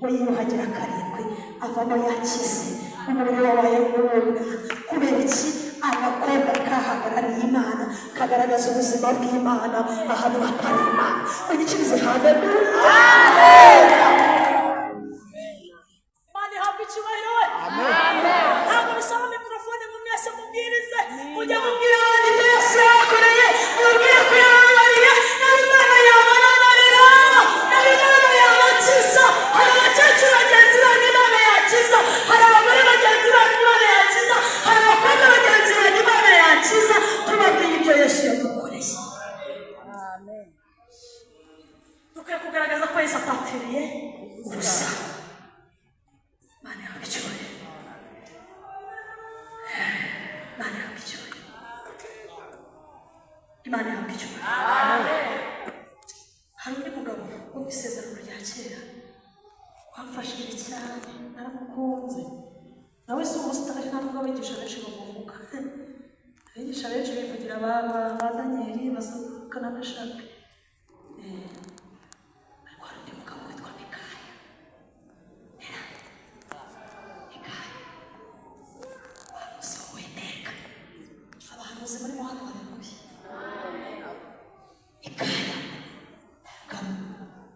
uyuhagira karindwi avamo yakize umubiri wabaye ngurunga kubera iki agakobwa kahagarariye Imana kagaragaza ubuzima bw'Imana ahantu hatari Imana uyikirize haleluya. Imana ihabwa icyubahiro we. Ntabwo bisaba mikorofone mu mwese mubwirize mujya mubwira abandi ibyo Yesu yakoreye mubwire ko yababariye n'Imana yababarira n'Imana yabakiza. Hari abakecuru bagenzi banyu Imana yakiza, hari abagore bagenzi banyu Imana yakiza, hari abakobwa bagenzi banyu Imana yakiza. Tubabwiye ibyo Yesu yadukoreye. Dukwiye kugaragaza ko Yesu atapfiriye gusa. Imana yahabwa icyubahiro. Imana yahabwa icyubahiro. Imana yahabwa icyubahiro. Hari undi mugabo wo mu isezerano rya kera wafashije cyane naramukunze nawe si umusitari ntabwo abigisha benshi bamuvuga. Abigisha benshi bivugira ba Danieli basohoka n'amashaka. Ariko hari undi mugabo witwa Mikaya. Wamusohoye iteka abahanuzi barimo hano baraguye. Mikaya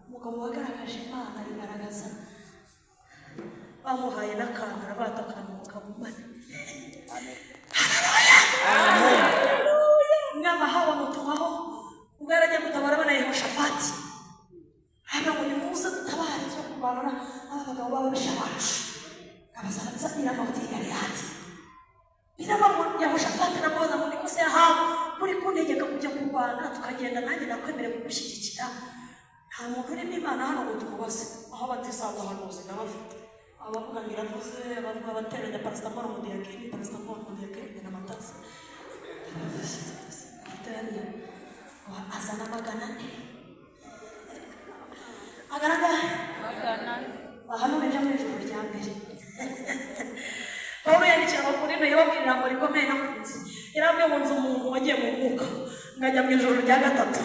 umugabo wagaragaje Imana yigaragaza bamuhaye n'akantu arabatakana umugabo umane. Yehoshafati aramubaza ngo niko se yahawe muri kuntegeka kujya kurwana tukagenda nanjye nakwemerera kugushyigikira. Nta muntu urimo Imana hano ngo tumubaze aho batisanga abahanuzi n'abafite abavuga ngo iravuze, abavuga abateranya parasitamoro mu diyakini, parasitamoro mu diyakini n'amatasi azana magana ane ahantu bijya mu ijoro rya mbere. Pawulo yandikiye Abakorinto yababwirira ngo rikomeye nakunze yarambwiye ngo nzi umuntu wagiye mu mwuka ngajya mu ijoro rya gatatu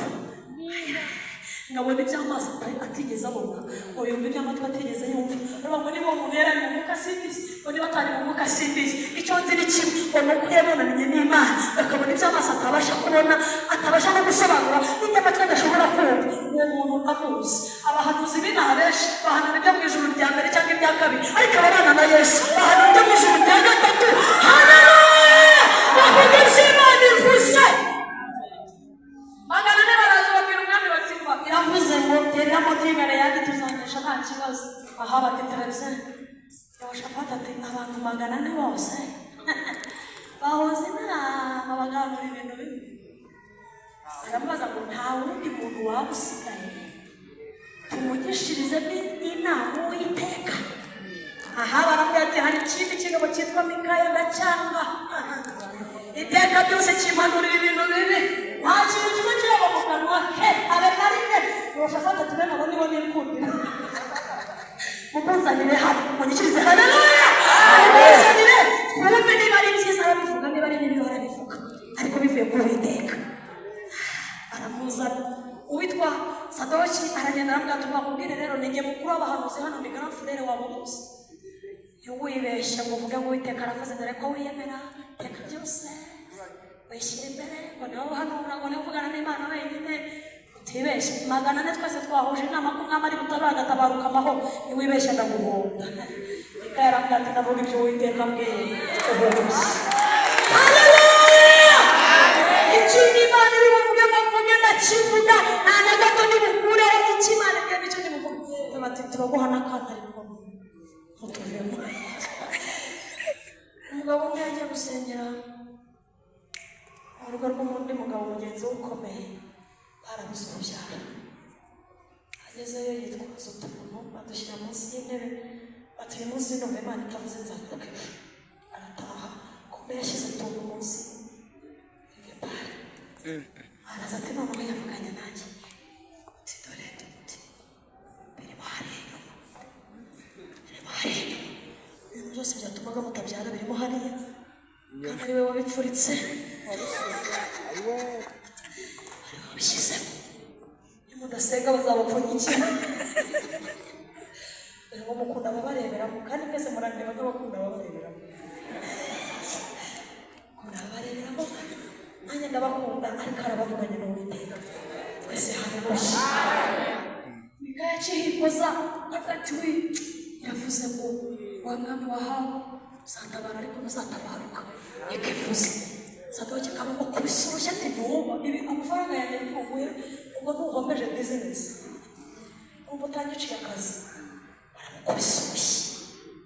ngabona iby'amaso atigeze abona ngo yumve iby'amatwi atigeze yumva. Reba ngo niba umuntu yari mu mwuka simbizi, ngo niba atari mu mwuka simbizi, icyo nzi ni kimwe ngo ni uko yabonanye n'Imana akabona iby'amaso atabasha kubona, atabasha no gusobanura, n'iby'amatwi adashobora kumva. Uwo muntu amuzi. Abahanuzi b'inaha benshi bahanura ibyo mu ijuru rya mbere cyangwa irya kabiri, ariko ababana na Yesu bahanura ibyo mu ijuru rya gatatu. Haleluya! Bavuga ibyo Imana ivuze. Magana ane baraza babwira umwami bati iravuze ngo tereramo tigare yanjye tuzanesha nta kibazo. Aha batetereze Yehoshafati ati abantu magana ane bose bahoze inama baganura ibintu bibi. Aramubaza ngo nta wundi muntu waba usigaye tumugishirizemo inama Uwiteka. Aha barambwira ati hari ikindi kigabo cyitwa Mikaya ndacyanga iteka byose kimpanurira ibintu bibi, nta kintu kiza kiraba mu kanwa ke areka rimwe. Yehoshafati ati bene abo nibo nikundira mumuzanire hano munyikirize. Haleluya! Mumuzanire mwumve niba ari byiza arabivuga, niba ari bibi arabivuga, ariko bivuye ku Uwiteka. Aramuzana uwitwa Sadoki aragenda aramubwira ati bakubwire rero ninjye mukuru w'abahanuzi hano ni grand frere wa Muruzi. Ntiwibeshye ngo uvuge ngo Uwiteka aravuze dore ko wiyemera iteka byose wishyira imbere ngo niwe uhanura ngo niwe uvugana n'Imana wenyine. Utibeshye magana ane twese twahuje inama ko umwami ari butabara agatabaruka amahoro. Ntiwibeshye ndaguhonda. Mikaya arambwira ati ndavuga ibyo Uwiteka ambwiye. Haleluya! Ikintu Imana iri buvuge ngo mvuge ndakivuga, nta na gato nibukureho icyo Imana ibwiye nicyo nibuvuge. Bati turaguha n'akana ariko mutuvemo. Umugabo umwe yagiye gusengera urugo rw'undi mugabo mugenzi we ukomeye, barabuze urubyaro. Agezeyo yitwaza utuntu badushyira munsi y'intebe bati uyu munsi numva Imana itavuze nzagaruka ejo. Arataha kumbe yashyize utuntu munsi y'igipari. Araza ati noneho yavuganye nanjye ati dore birimo hariya, birimo hariya, ibintu byose byatumaga mutabyara birimo hariya kandi ari we wabipfuritse wabishyizemo. Nimudasenga bazabapfunyikira. Ngo mukunda ababareberamo kandi mwese murandeba nk'abakunda ababareberamo. Mukunda ababareberamo nanjye ndabakunda ariko arabavuganye n'Uwiteka. Twese haleluya. Mikaya acihikoza ati we yavuze ngo wa mwami wahawe uzatabara ariko ntuzatabaruka. Niko ivuze. Sadoki akabamo kubisurushya ati ntuba ibi amafaranga yanjye ntuguye ubwo ntuhombeje bizinesi ubwo utangiciye akazi. Baramukubisurushya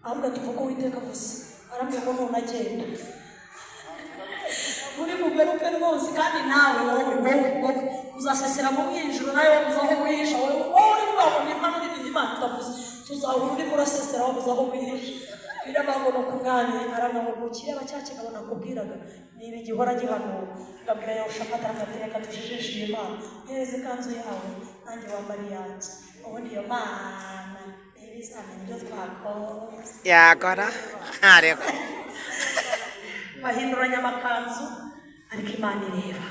ahubwo tuvuga Uwiteka avuze arambwira ngo ntunagenda muri mugaruke rwose kandi nawe wowe uzasesera mu mwinjiro nawe uzaho wihisha wowe uri kubabona impano n'ibindi Imana itavuze tuzahura uri kurasesera wabuze aho wihisha. Birababona ku mwanya aramahugukira abacyake abona kubwiraga niba igihora gihanura ngabwira Yehoshafati arakatereka tujijishije Imana neza ikanzu yawe nanjye wambara iyanjye ubundi iyo Mana ntibizamenya ibyo twakora yakora ntareko bahinduranya amakanzu ariko Imana ireba.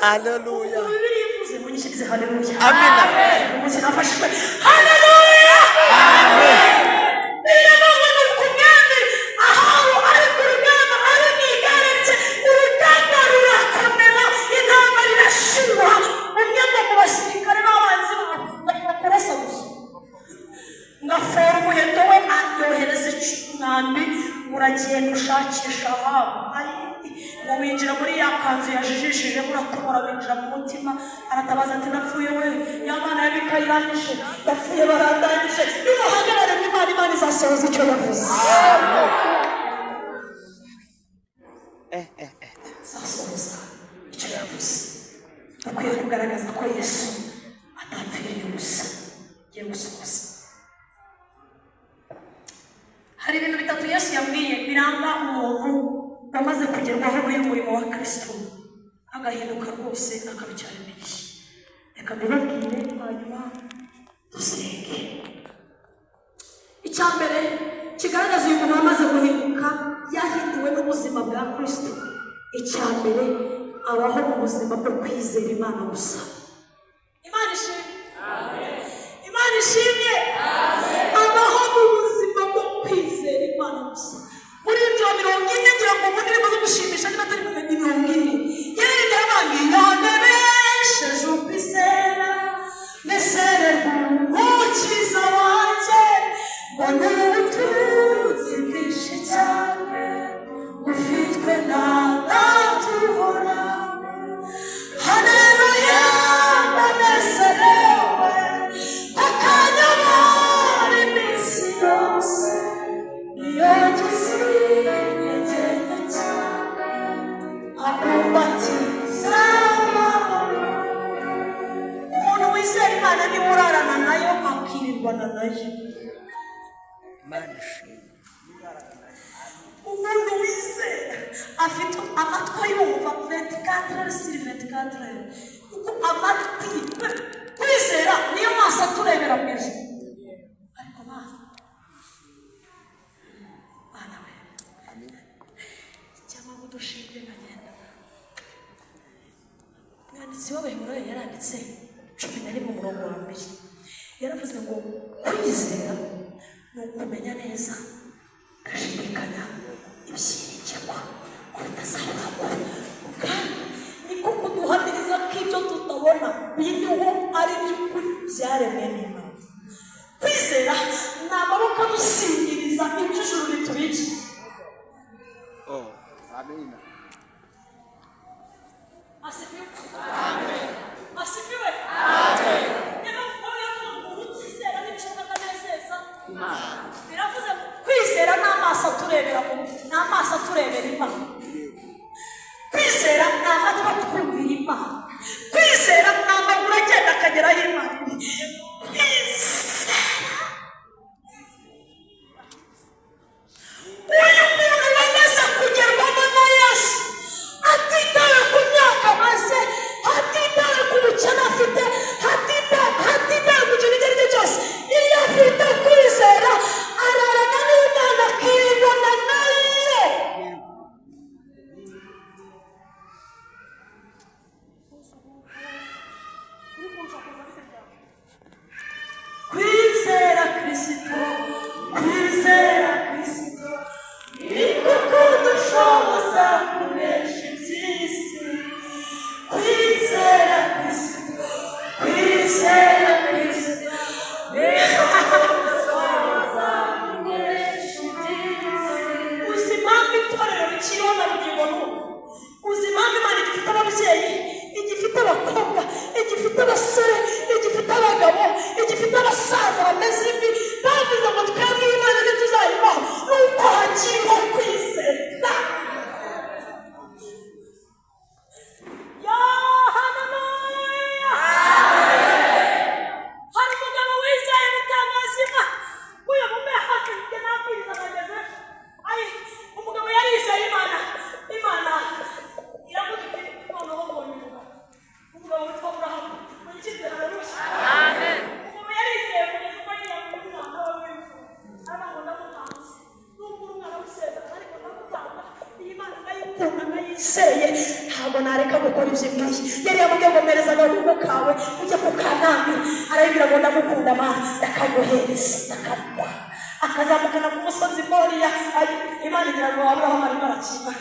Haleluya. Bibiri yivuze munyishyirize haleluya. Amina. Umunsi nafashwe haleluya. Amen. Ngafora umuheto we aryohereza icyunambi uragenda ushakisha ahawe ngo winjira muri ya kanzu yajijishije muratobora winjira mu mutima. Aratabaza ati napfuye we ya Mana ya Mikaya iranyishe yapfuye barandangije nimuhagarare mu Imana, Imana izasohoza icyo yavuze. zasohoza icyo yavuze. Dukwiye kugaragaza ko Yesu atapfiriye ubusa, agiye gusohoza. Hari ibintu bitatu Yesu yambwiye biranga umuntu wamaze kugerwaho n'uyu murimo wa Kristo agahinduka rwose akabicara imbere. Reka mbibabwire hanyuma dusenge. Icya mbere kigaragaza uyu muntu wamaze guhinduka yahinduwe n'ubuzima bwa Kristo. Icya mbere abaho mu buzima bwo kwizera Imana gusa. Imana ishimwe. Imana ishimye. Abaho mu buzima bwo kwizera Imana gusa. Muri ibyo 40 ngira ngo muri zo gushimisha niba atari mu 40 yereka abandi yonebesheje ukwizera mesere umukiza wanjye ngo n'ubutunzi bwinshi cyane ufitwe n'abatuhora. Haleluya banezerewe akanyamara iminsi yose iyo gisinyegenye cyane akubatiza amahoro. Umuntu wizera Imana niwe urarana nayo akirirwana nayo. Umuntu wizera afite amatwi yumva 24/24 kuko amatwi kwizera niyo maso aturebera mu ijuru. Ariko Bana we cyangwa udushinge nkagenda. Mwanditsi w'Abaheburayo yaranditse 11:1 yaravuze ngo kwizera ni ukumenya neza gashidikanya ibyiringirwa ko bitazabura kandi niko kuduhamiriza ko ibyo tutabona biriho ari by'ukuri byaremwe n'Imana. Kwizera ni amaboko adusingiriza ibyo ijuru ritubikiye. Amina. Asifiwe. Amen. Asifiwe. Amen. Biravuze kwizera ni amaso aturebera Imana. Kwizera ni amatwi atwumvira Imana. Kwizera ni amaguru agenda akageraho Imana. Uyu muntu wamaze kugerwamo na Yesu atitaye ku myaka maze, atitaye ku bukene afite, atitaye ku kintu icyo ari cyo cyose, iyo afite kwizera ararana n'Imana akibona nayo. Kwizera Kristo, kwizera Kristo niko kudushoboza kunesha iby'isi. Kwizera Kristo, kwizera Kristo niko kudushoboza kunesha iby'isi. Uzi impamvu itorero rikiriho na bugingo n'ubu? Uzi impamvu Imana igifite ababyeyi, igifite abakobwa, igifite abasore, igifite abagabo, igifite abasaza bameze ibi bavuze ngo twebwe Imana ntituzayibaho nuko hakiriho kwizera. Haleluya. Hari umugabo wizeye gutangaza Imana. Uyu mume hafi njye nabwiriza bageze. Umugabo yarizeye Imana. Imana iravuga iti noneho mbonye umugabo witwa Aburahamu. Muyikizera ararusha. Amen. Umugabo yarizeye kugeza ubwo yiyambuye umwana we w'imfura. Aravuga ngo ndamutanze. Nubwo umwana w'iseza ariko ndamutanga. Iyi Mana ndayikunda ndayizeye. Ntabwo nareka gukora ibyo ngiye. Yari yamubwiye ngo mpereza agahugu kawe ujye ku Kanani. Arabwira ngo ndagukunda Mana ndakaguhereza ndakamuha. Akazamukana ku musozi Moriya. Imana igira ngo Aburahamu arimo arakina.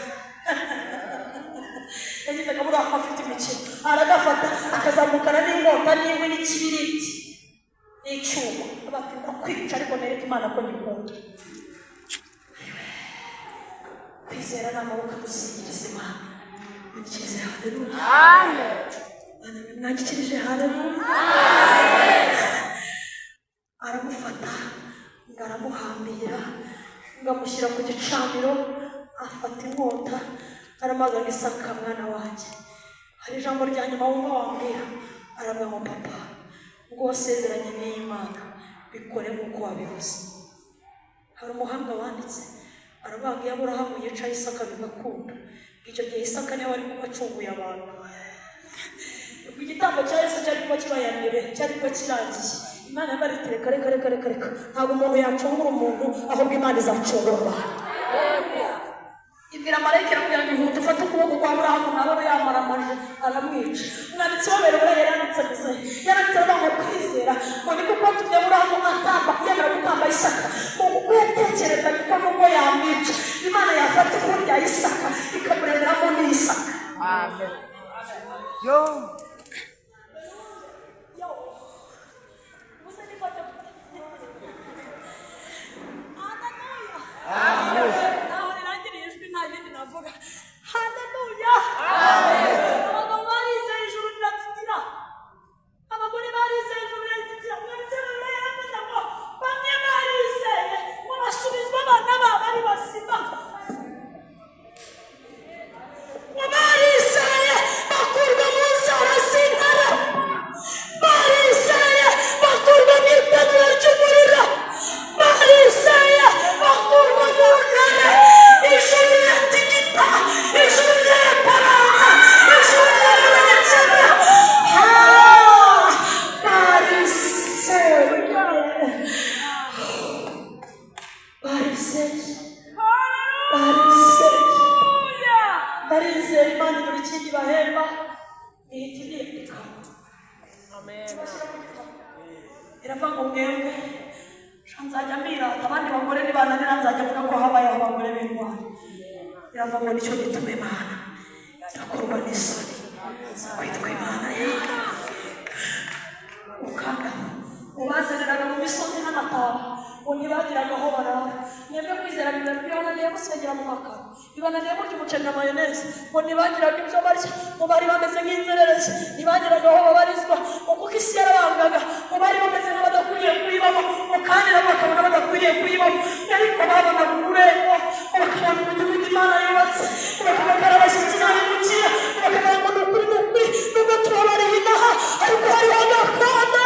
Yagize ngo Aburahamu afite imikino aragafata akazamukana n'inkota n'inkwi n'ikibiriti n'icyuma. Bakunda kwica ariko nereka Imana ko ngikunda. Kwizera ni amaboko adusingiriza Imana. Mwikirize haleluya. Amen. Mwakirije haleluya. Amen. Aramufata ngo aramuhambira ngo amushyira ku gicaniro, afata inkota aramaze Isaka mwana wanjye, hari ijambo rya nyuma wumva wambwira, aravuga ngo papa ubwo wasezeranye n'Imana bikore nk'uko wabivuze. Hari umuhanga wanditse aravuga ngo iyo Aburahamu yica Isaka bigakunda, icyo gihe Isaka niwe wari kuba acunguye abantu. Igitambo cya Yesu cyari kuba kibayaniye, cyari kuba kirangiye. Imana yabaretse reka ntabwo umuntu yacungura umuntu, ahubwo Imana izacungura abantu. Ibwira marayika iramubwira ngo ihute ufate ukuboko kwa Aburahamu, nawe yamaramaje aramwica. Umwanditsi w'abayobora yaranditse avuga ngo kwizera ngo niko kwatumye Aburahamu yemera gutamba Isaka, ngo kuko yatekerezaga ko nubwo yamwica Imana yafata ifu rya Isaka ikamuremeramo n'Isaka. Amen. Yo. Haleluya. Abagabo barize ijuru riratitira, abagore barize ijuru riratitira. Mwanditse Bibiliya yaravuze ngo bamwe barizeye ngo basubizwe abana babo ari bazima, ngo barizeye bakurwa mu nzara z'intare, barizeye bakurwa mu itanura ry'umuriro, barizeye bakurwa mu ntare. Ijuru riratigita, ijuru riraparara, ijuru riraregera. Barizeye Imana buri kindi bahemba ihita ibirika. Iravuga ngo mwebwe nzajya mbirata, abandi bagore nibananira nzajya mvuga ko habayeho abagore b'intwari. Iravuga ngo nicyo gituma Imana irakorwa n'isoni kwitwa Imana yawe. Ukanga ubazaniraga mu misozi n'amataba, ngo ntibagiraga aho barara. Mwebwe kwizera bibananiye gusigagira mu makaro, bibananiye kurya umuceri na mayoneze, ngo ntibagiraga ibyo barya, ngo bari bameze nk'inzererezi, ntibagiraga aho babarizwa, ngo kuko isi yarabangaga, ngo bari bameze nk'abadakwiriye kuyibamo, ngo kandi nabo bakabona badakwiriye kuyibamo. Ariko babonaga ururembo, bakabona umudugudu Imana yubatse, bakabona abashyitsi n'abimukira, bakabona ngo ni ukuri nubwo tubabariye inaha, ariko hariho agakanda,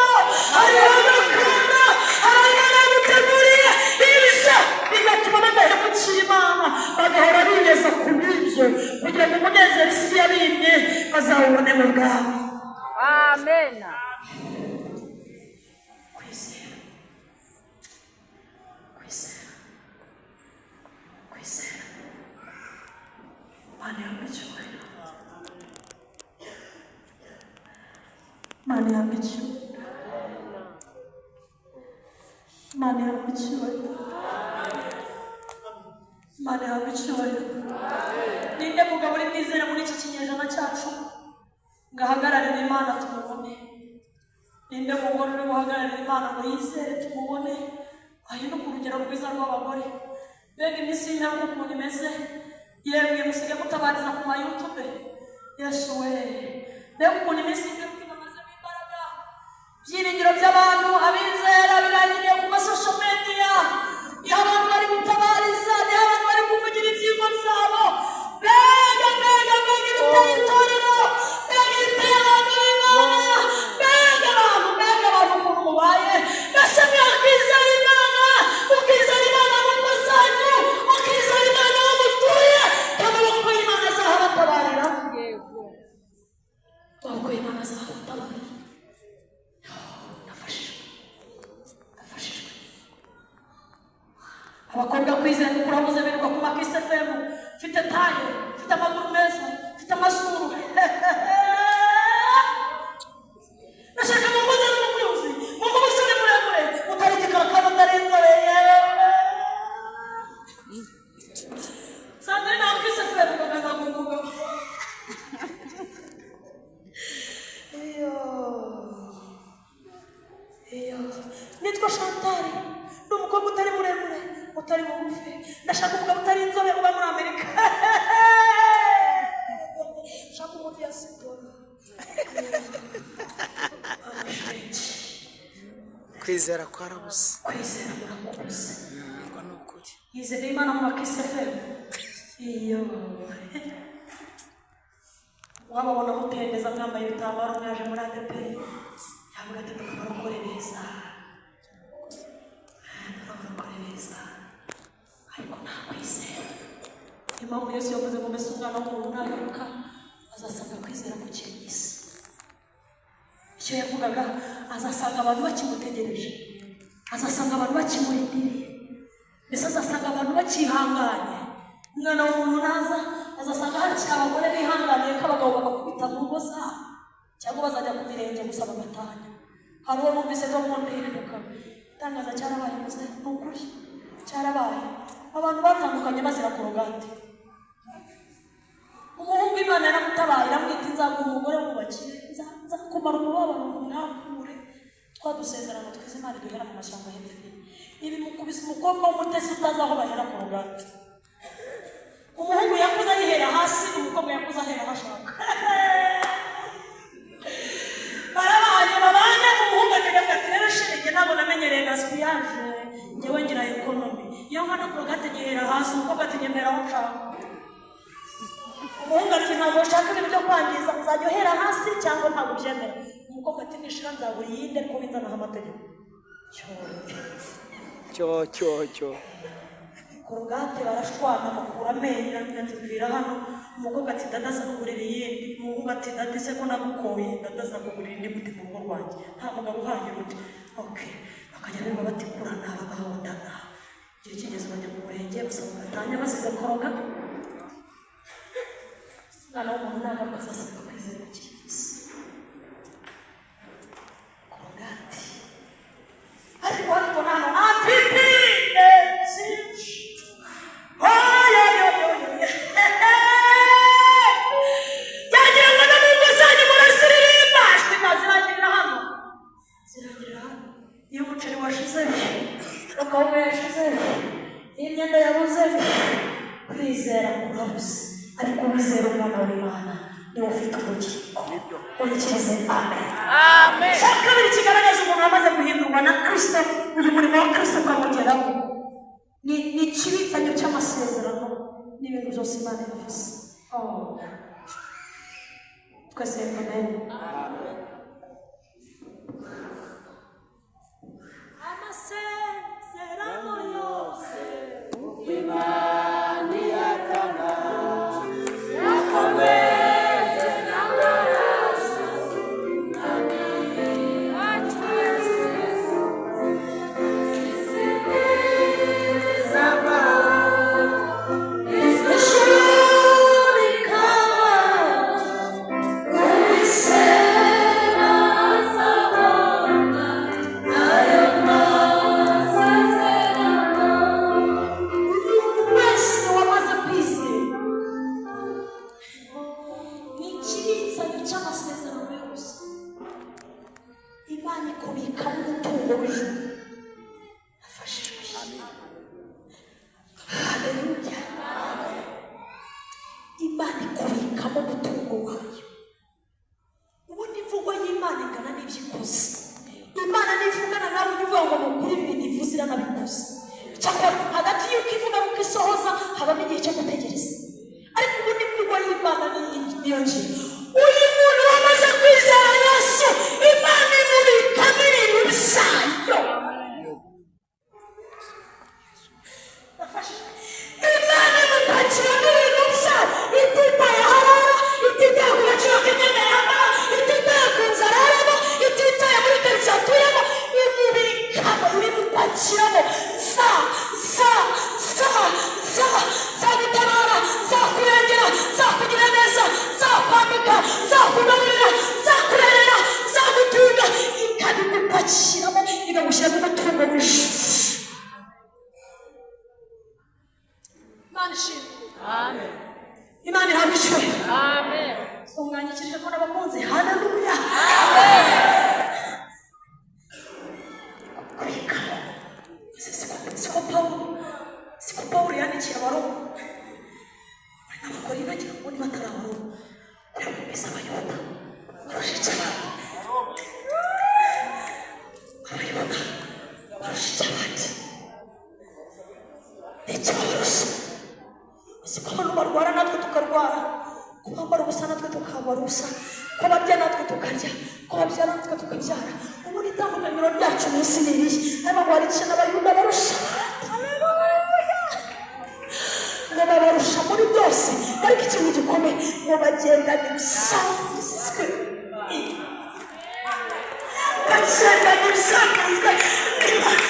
hariho agakanda, hari Imana yamuteguriye ibyo bigatuma badahemukira Imana, bagahora bigeza ku bw'ibyo kugira ngo umunezero isi yabimye bazawubone mu bwami. Amen. Kwizera Imana yawe icyubahiro, Imana yawe icyubahiro, Imana yawe icyubahiro, Imana yawe icyubahiro. Ninde mugabo uri mwizera muri iki kinyejana cyacu ngahagararira Imana tumubone? Ninde mugore uri guhagararira Imana ngo yizere tumubone, ahinduke urugero rwiza rw'abagore? Mbega iminsi y'imyaka ukuntu imeze, yemwe musige mutabariza ku ma YouTube. Yesu we, mbega ukuntu iminsi y'imyaka imazemo imbaraga, byiringiro by'abantu abizera birangiriye ku masosho media, niho abantu bari gutabariza, niho abantu bari kuvugira ibyiyumvo byabo. Mbega ibiteye itorero, mbega ibiteye abantu b'Imana, mbega abantu ukuntu mubaye. Mbese mwakizera Imana, ukizera Imana mu ngo zanyu, ukizera Imana aho mutuye, amaboko y'Imana azahabatabarira, amaboko y'Imana azahabatabarira. Nafashijwe. Abakobwa kwizera ukurabuze birirwa ku Kiss FM, mfite taye, mfite amaguru meza, mfite amasuru. Nashaka ngo muze n'umukunzi, ngo umusore muremure, utari igikaka, utari inzobe. Sandrine na Kiss FM bagaza kuvuga. Nitwa Chantal, ni umukobwa utari muremure, utari mugufi. Ndashaka umugabo utari inzobe uba muri Amerika. Shaka umuntu ya siporo. Kwizera kwarabuze. Kwizera kurabuze. Ngo ni ukuri. Yizera Imana mu Kiss FM. Iyo wababona mutendeza mwambaye ibitambaro mwaje muri ADEPR yavuga ati murakore neza ariko nta kwizera. Impamvu Yesu yavuze ngo mbese umwana w'umuntu nagaruka azasanga kwizera ku isi. Icyo yavugaga azasanga abantu bakimutegereje, azasanga abantu bakimurindiriye, mbese azasanga abantu bakihanganye. Umwana w'umuntu naza azasanga hakiri abagore bihanganiye ko abagabo bagakubita mu ngo zabo cyangwa bazajya ku mirenge gusaba agatanya. Hari uwo numvise ko mu ndirimbo itangaza cyarabaye muze ni ukuri cyarabaye abantu batandukanye bazira korogate. Umuhungu Imana yaramutabaye iramwita nzaguha umugore wubakire nzakumara umubabaro mwakure twadusezerano twize Imana duhera mu mashyamba hepfo. Ibi mukubise umukobwa w'umutesi utazi aho bahera korogate. Umuhungu yakuze yihera hasi, umukobwa yakuze ahera hashaka. Barabanye babana, umuhungu ategeka ati rero shenge ntabwo namenyereye gaspillage njyewe ngira economy. Iyo nkana korogate nyihera hasi, umukobwa ati nyemera aho nshaka. Umuhungu ati ntabwo ushaka ibintu byo kwangiza uzajya uhera hasi cyangwa ntabwo ubyemera. Umukobwa ati nishira nzabura iyindi ariko winzanaho amategeko. cyo korogate barashwana bakura amenyo ntibwira hano. Umukobwa ati dadaza kugurira iyindi, umuhungu ati dadise ko nagukoye dadaza kugurira indi muti mu rugo rwanjye nta mugabo uhanyura undi. Okay, bakajya biba batikurana bagahondana. Igihe kigeze bajya mu murenge basaba agatanya basize koroga. Umwana w'umuntu nagaruka azasanga kwizera ku isi. Korogate ariko nano afite imyenda yabuze kwizera kurabuze ariko wizera umwana w'Imana niwe ufite ubugingo unikirize. Amen. Kabiri kigaragaza umuntu wamaze guhindurwa na Kristo, uyu murimo wa Kristo ukamugeraho ni ikibitsanyo cy'amasezerano n'ibintu byose Imana yavuze. Twese amen. Amasezerano yose Imana yakana yakomeze n'amaraso barwara natwe tukarwara, kubambara ubusa natwe tukaba tukabarusa ko barya natwe tukarya ko babyara natwe tukabyara ubundi itandukaniro ryacu munsi ni irihe hano ngo hari n'abayuda barusha ngo babarusha muri byose ariko ikintu gikomeye ngo bagendana ibisanzwe bagendana ibisanzwe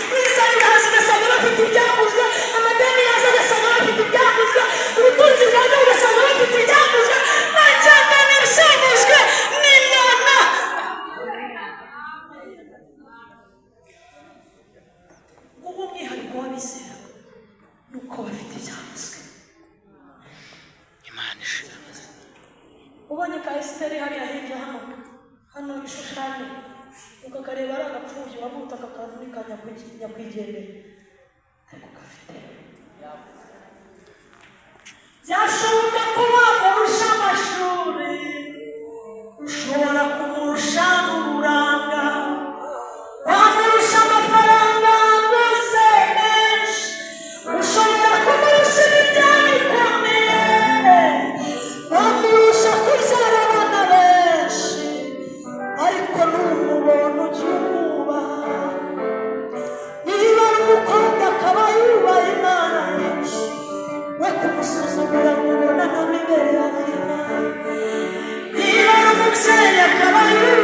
bizana hasi ugasanga bafite ibyavuzwe amadeni yaza ugasanga bafite ibyavuzwe ubutunzi bwaza ugasanga bafite ibyavuzwe bagendana ibisanzwe n'imana ubu umwihariko w'abizera ni uko bafite ibyavuzwe Imana ishimwe. ubonye ka Esiteri hariya hirya hano ishushane ukakareba ari agapfubyi wabuta kakavunika nyakwigendera ariko gafite byashoboka ko wamurusha amashuri ushobora kumurusha n'uburanga wamurusha amafaranga rwose menshi ushobora kumurusha ibijyanye bikomeye wamurusha kubyara abana benshi ariko n'umubona ujya umwubaha niba ari umukobwa akaba yubaha Imana nyinshi we kumusuzugura mubona nka imbere ya Imana niba ari umubyeyi akaba yubaha